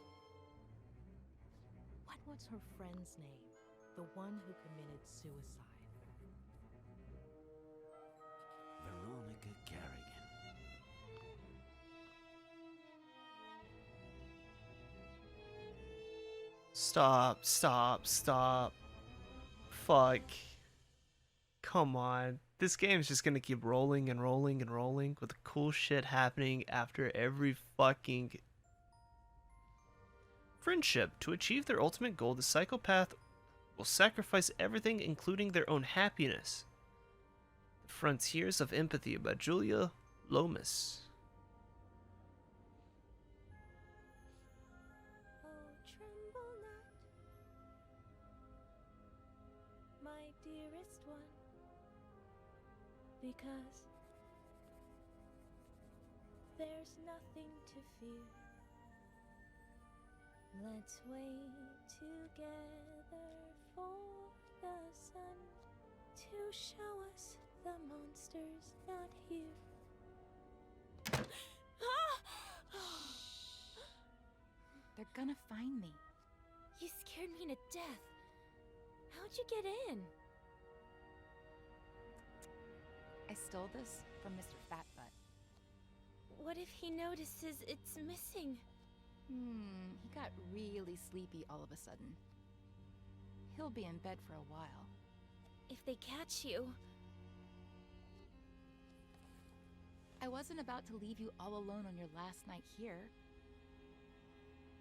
Speaker 3: What was her friend's name? The one who committed suicide.
Speaker 2: Veronica Carrigan.
Speaker 1: Stop, stop, stop. Fuck. Come on. This game's just gonna keep rolling and rolling and rolling with cool shit happening after every fucking friendship. To achieve their ultimate goal, the psychopath will sacrifice everything, including their own happiness. The Frontiers of Empathy by Julia Lomas.
Speaker 8: Oh, tremble not, my dearest one, because there's nothing to fear. Let's wait together for the sun to show us the monsters not here.
Speaker 10: They're gonna find me.
Speaker 8: You scared me to death. How'd you get in?
Speaker 10: I stole this from Mr. Fatbutt.
Speaker 8: What if he notices it's missing?
Speaker 10: He got really sleepy all of a sudden. He'll be in bed for a while.
Speaker 8: If they catch you...
Speaker 10: I wasn't about to leave you all alone on your last night here.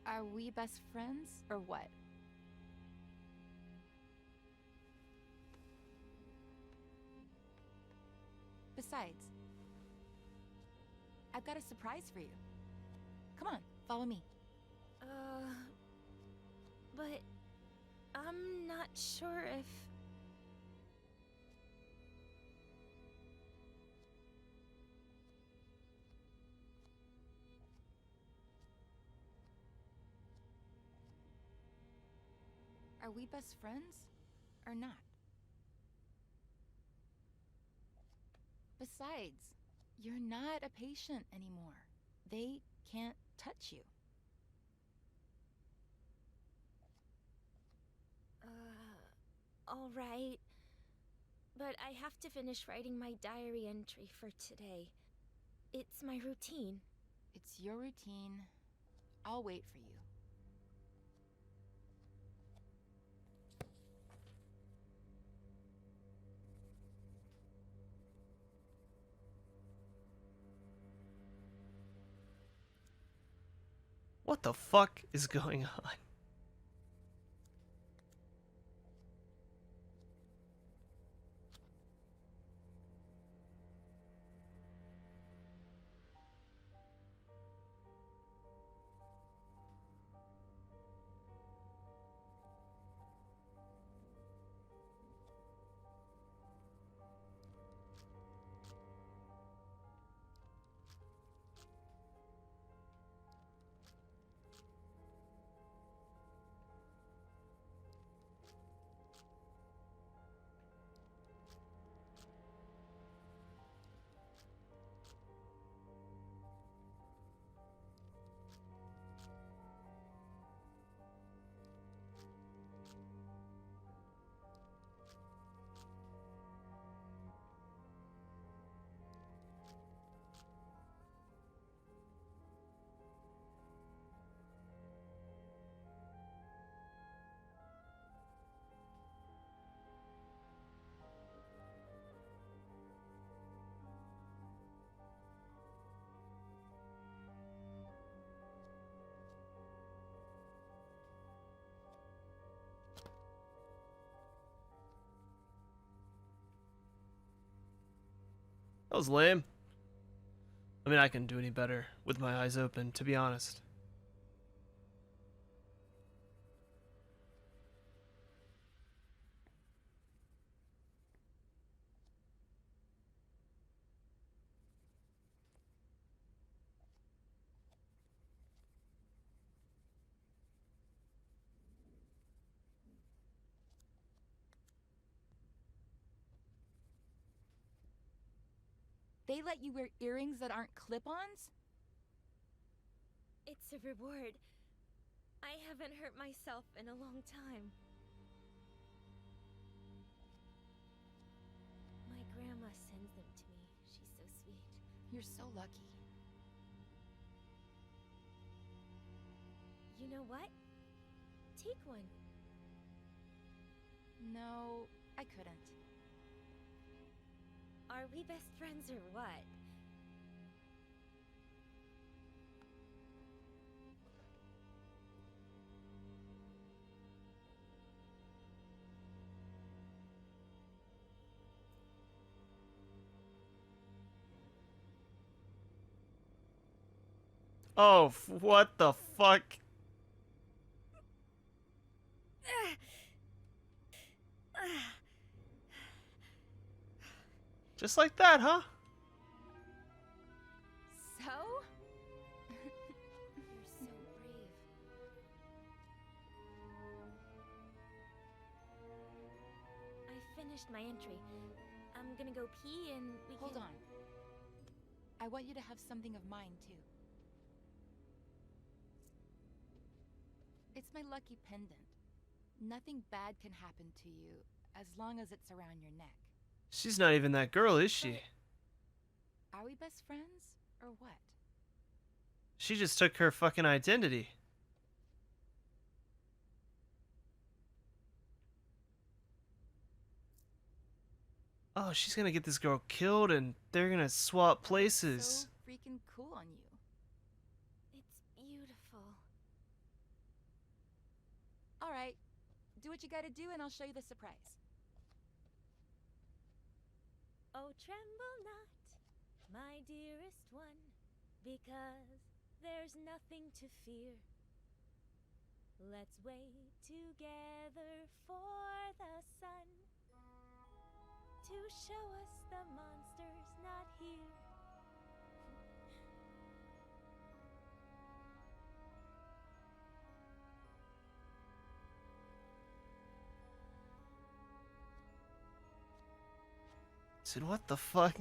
Speaker 10: Are we best friends, or what? Besides, I've got a surprise for you. Come on, follow me.
Speaker 8: But I'm not sure if...
Speaker 10: Are we best friends, or not? Besides, you're not a patient anymore. They can't touch you.
Speaker 8: All right. But I have to finish writing my diary entry for today. It's my routine.
Speaker 10: It's your routine. I'll wait for you.
Speaker 1: What the fuck is going on? That was lame. I mean, I couldn't do any better with my eyes open, to be honest.
Speaker 10: They let you wear earrings that aren't clip-ons?
Speaker 7: It's a reward. I haven't hurt myself in a long time. My grandma sends them to me. She's so sweet.
Speaker 10: You're so lucky.
Speaker 7: You know what? Take one.
Speaker 10: No, I couldn't.
Speaker 7: Are we best friends or what?
Speaker 1: Oh, what the fuck? Just like that, huh?
Speaker 10: So?
Speaker 7: You're so brave. I finished my entry. I'm gonna go pee and we
Speaker 10: Hold
Speaker 7: can...
Speaker 10: on. I want you to have something of mine, too. It's my lucky pendant. Nothing bad can happen to you as long as it's around your neck.
Speaker 1: She's not even that girl, is she?
Speaker 10: Are we best friends, or what?
Speaker 1: She just took her fucking identity. Oh, she's gonna get this girl killed and they're gonna swap places.
Speaker 10: So freaking cool on you.
Speaker 7: It's beautiful.
Speaker 10: Alright, do what you gotta do and I'll show you the surprise.
Speaker 7: Oh, tremble not, my dearest one, because there's nothing to fear. Let's wait together for the sun to show us the monster's not here.
Speaker 1: Dude, what the fuck?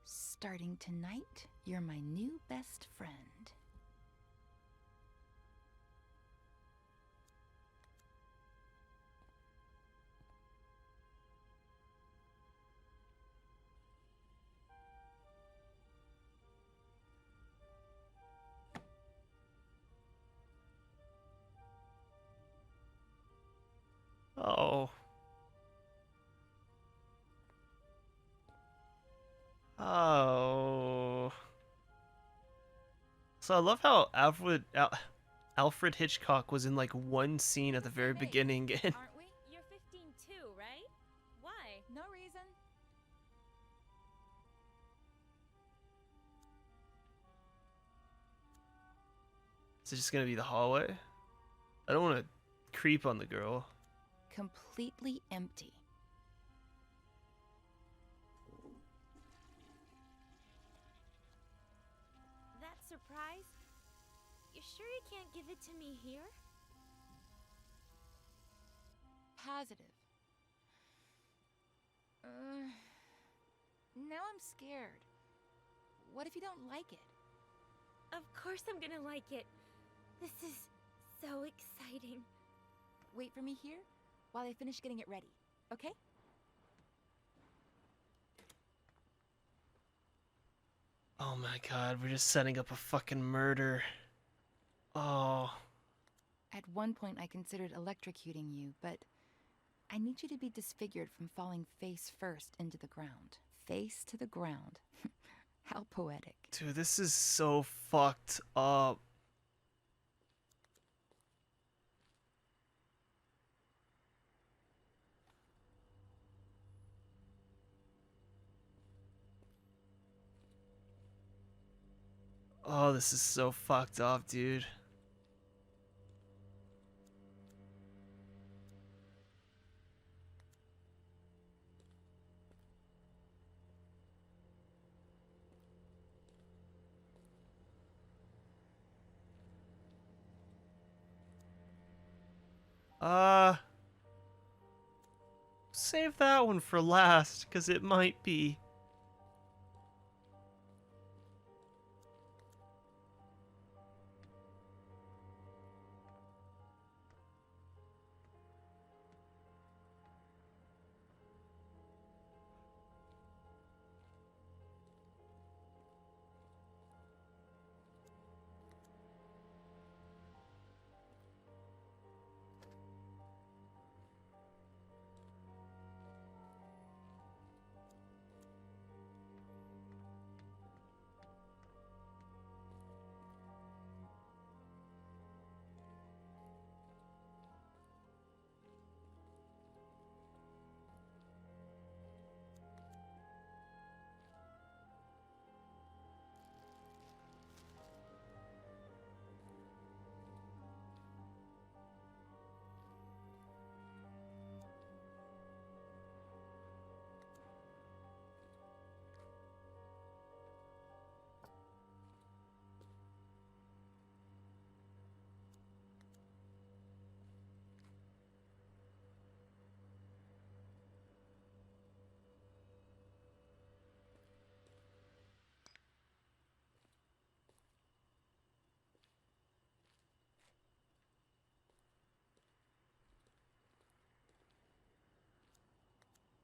Speaker 10: Starting tonight, you're my new best friend.
Speaker 1: Oh. Oh. So I love how Alfred Hitchcock was in like one scene at the very beginning. And
Speaker 10: Aren't we?
Speaker 7: You're 15 too, right? Why?
Speaker 10: No reason.
Speaker 1: is it just gonna be the hallway? I don't want to creep on the girl.
Speaker 10: Completely empty.
Speaker 7: That surprise? You sure you can't give it to me here?
Speaker 10: Positive. Now I'm scared. What if you don't like it?
Speaker 7: Of course I'm gonna like it. This is so exciting.
Speaker 10: Wait for me here while I finish getting it ready, okay?
Speaker 1: Oh my god, we're just setting up a fucking murder. Oh.
Speaker 10: At one point I considered electrocuting you, but I need you to be disfigured from falling face first into the ground. Face to the ground. How poetic.
Speaker 1: Dude, this is so fucked up. Oh, this is so fucked up, dude. Save that one for last, because it might be.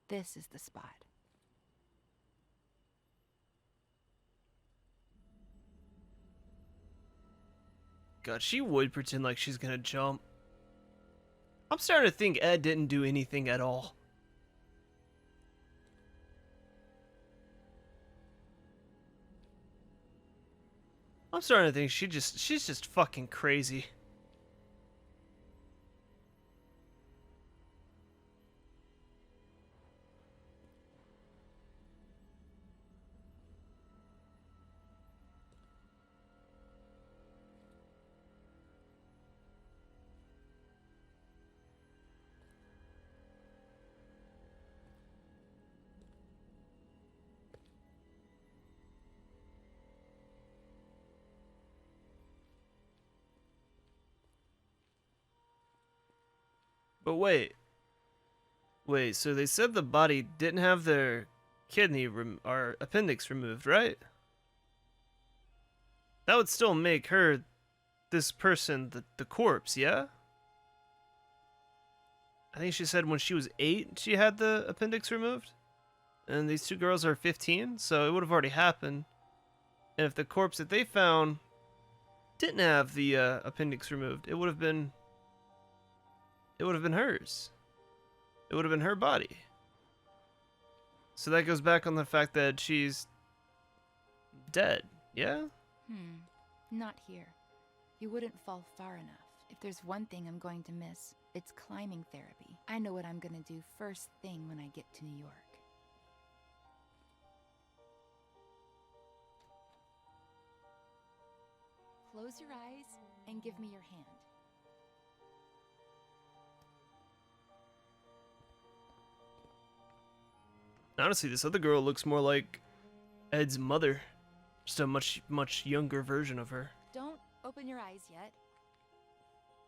Speaker 10: This is the spot.
Speaker 1: God, she would pretend like she's gonna jump. I'm starting to think Ed didn't do anything at all. I'm starting to think she's just fucking crazy. But wait, so they said the body didn't have their kidney or appendix removed, right? That would still make her, this person, the corpse, yeah? I think she said when she was 8, she had the appendix removed. And these two girls are 15, so it would have already happened. And if the corpse that they found didn't have the appendix removed, it would have been hers. It would have been her body. So that goes back on the fact that she's dead, yeah?
Speaker 10: Not here. You wouldn't fall far enough. If there's one thing I'm going to miss, it's climbing therapy. I know what I'm gonna do first thing when I get to New York. Close your eyes and give me your hand.
Speaker 1: Honestly, this other girl looks more like Ed's mother. Just a much younger version of her.
Speaker 10: Don't open your eyes yet.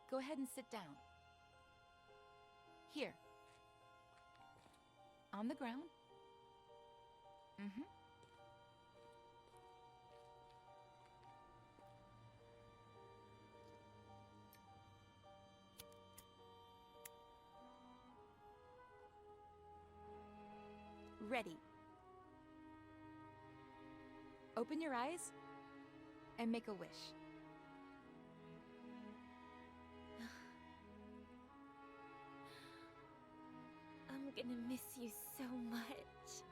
Speaker 10: Go ahead and sit down. Here. On the ground. Ready. Open your eyes and make a wish.
Speaker 7: I'm gonna miss you so much.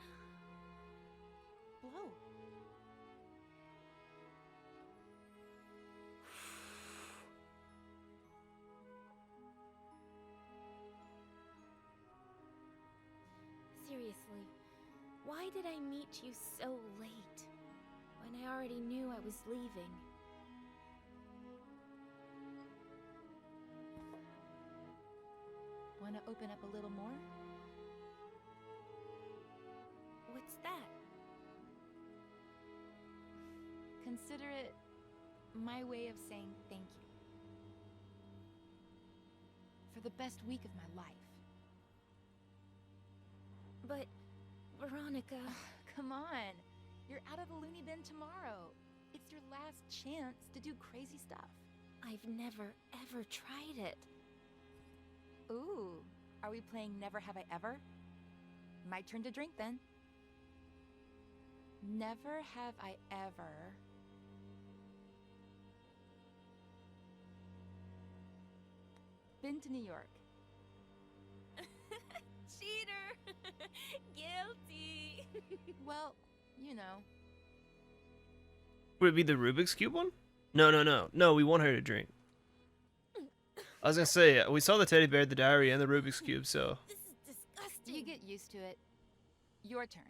Speaker 10: Blow.
Speaker 7: Seriously, why did I meet you so late? When I already knew I was leaving.
Speaker 10: Want to open up a little more?
Speaker 7: What's that?
Speaker 10: Consider it my way of saying thank you. For the best week of my life.
Speaker 7: But, Veronica...
Speaker 10: Come on. You're out of the loony bin tomorrow. It's your last chance to do crazy stuff.
Speaker 7: I've never, ever tried it.
Speaker 10: Ooh, are we playing Never Have I Ever? My turn to drink then. Never have I ever... been to New York.
Speaker 7: Cheater! Guilty!
Speaker 10: Well, you know.
Speaker 1: Would it be the Rubik's Cube one? No, we want her to drink. I was gonna say, we saw the teddy bear, the diary, and the Rubik's Cube, so...
Speaker 7: This is disgusting!
Speaker 10: You get used to it. Your turn.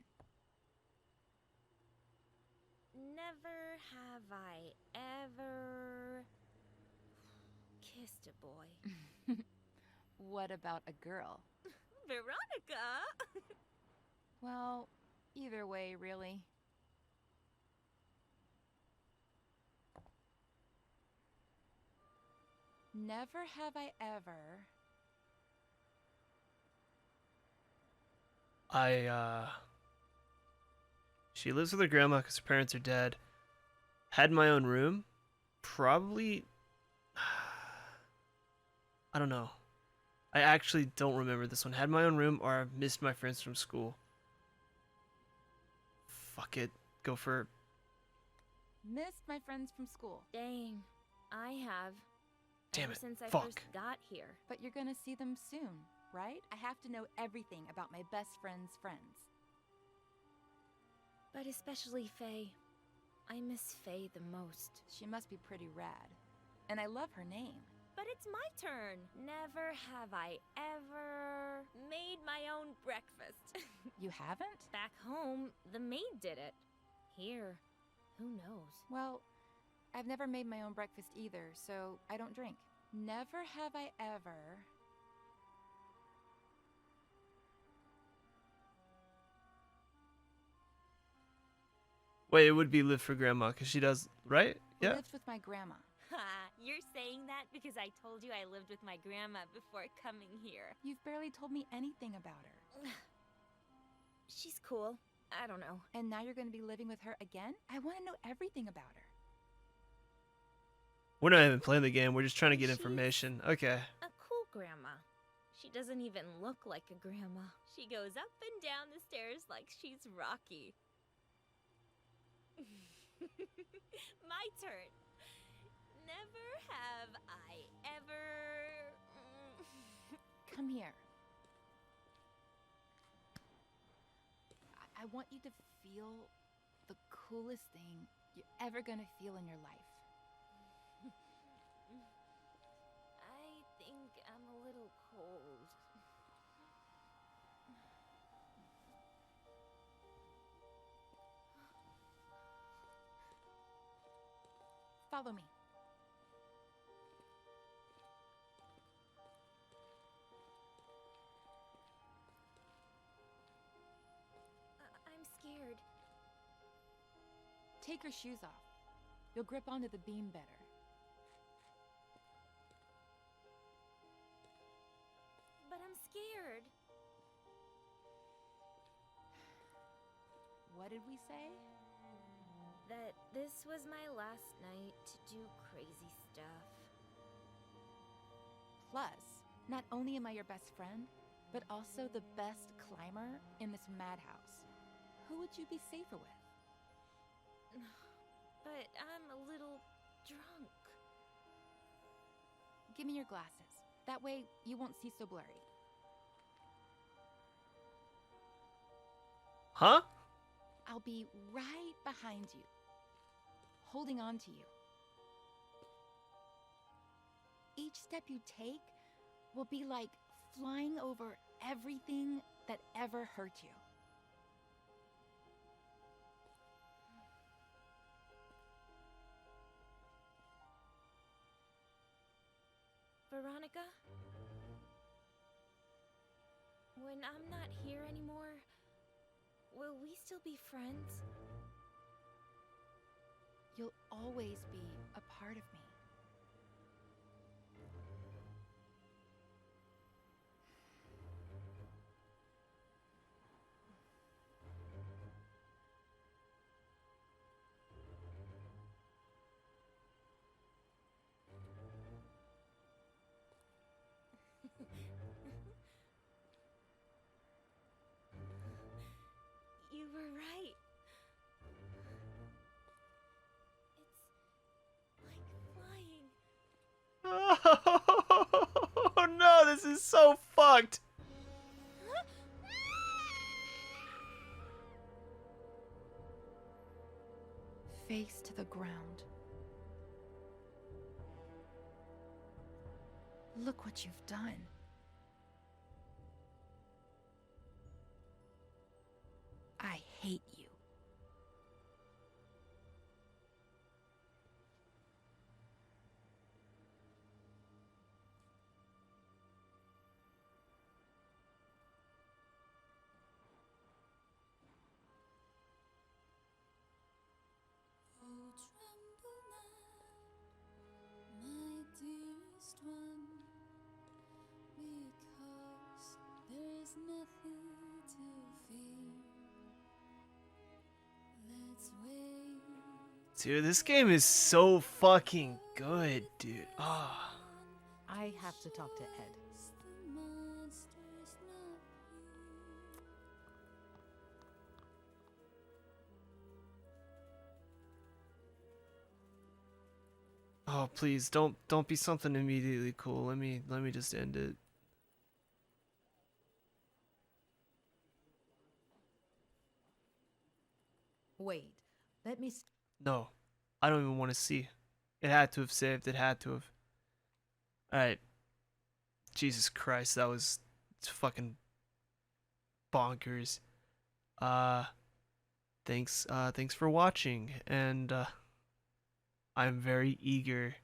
Speaker 7: Never have I ever... kissed a boy.
Speaker 10: What about a girl?
Speaker 7: Veronica!
Speaker 10: Well, either way, really. Never have I ever...
Speaker 1: She lives with her grandma because her parents are dead. Had my own room? Probably... I don't know. I actually don't remember this one. Had my own room, or I missed my friends from school. Fuck it. Go for...
Speaker 10: Missed my friends from school.
Speaker 7: Dang, I have.
Speaker 1: Damn
Speaker 7: Ever
Speaker 1: it.
Speaker 7: since I
Speaker 1: Fuck.
Speaker 7: first got here.
Speaker 10: But you're gonna see them soon, right? I have to know everything about my best friend's friends.
Speaker 7: But especially Faye. I miss Faye the most.
Speaker 10: She must be pretty rad. And I love her name.
Speaker 7: But it's my turn. Never have I ever made my own breakfast.
Speaker 10: You haven't?
Speaker 7: Back home, the maid did it. Here, who knows?
Speaker 10: Well, I've never made my own breakfast either, so I don't drink. Never have I ever...
Speaker 1: Wait, it would be live for grandma, because she does, right? Yeah.
Speaker 10: lived with my grandma.
Speaker 7: Ha, you're saying that because I told you I lived with my grandma before coming here.
Speaker 10: You've barely told me anything about her.
Speaker 7: She's cool. I don't know.
Speaker 10: And now you're going to be living with her again? I want to know everything about her.
Speaker 1: We're not even playing the game. We're just trying to get
Speaker 7: She's
Speaker 1: information. Okay.
Speaker 7: A cool grandma. She doesn't even look like a grandma. She goes up and down the stairs like she's Rocky. My turn. Never have I ever...
Speaker 10: Come here. I want you to feel the coolest thing you're ever gonna feel in your life.
Speaker 7: I think I'm a little cold.
Speaker 10: Follow me.
Speaker 7: I'm scared.
Speaker 10: Take your shoes off. You'll grip onto the beam better.
Speaker 7: But I'm scared.
Speaker 10: What did we say?
Speaker 7: That this was my last night to do crazy stuff.
Speaker 10: Plus, not only am I your best friend, but also the best climber in this madhouse. Who would you be safer with?
Speaker 7: But I'm a little drunk.
Speaker 10: Give me your glasses. That way, you won't see so blurry.
Speaker 1: Huh?
Speaker 10: I'll be right behind you, holding on to you. Each step you take will be like flying over everything that ever hurt you.
Speaker 7: Veronica? When I'm not here anymore, will we still be friends?
Speaker 10: You'll always be a part of me.
Speaker 7: were right. It's like flying.
Speaker 1: Oh no, this is so fucked.
Speaker 10: Face to the ground. Look what you've done. I hate you.
Speaker 11: Oh, tremble not, my dearest one, because there is nothing to fear. Let's wait.
Speaker 1: Dude, this game is so fucking good, dude. Ah.
Speaker 3: I have to talk to Ed.
Speaker 11: The monster's not here.
Speaker 1: Oh, please don't be something immediately cool. Let me just end it.
Speaker 3: Wait, let me.
Speaker 1: No, I don't even want to see. It had to have saved. It had to have. All right. Jesus Christ, that was fucking bonkers. Thanks for watching, and I'm very eager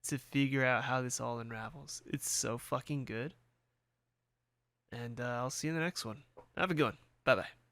Speaker 1: to figure out how this all unravels. It's so fucking good. And I'll see you in the next one. Have a good one. Bye bye.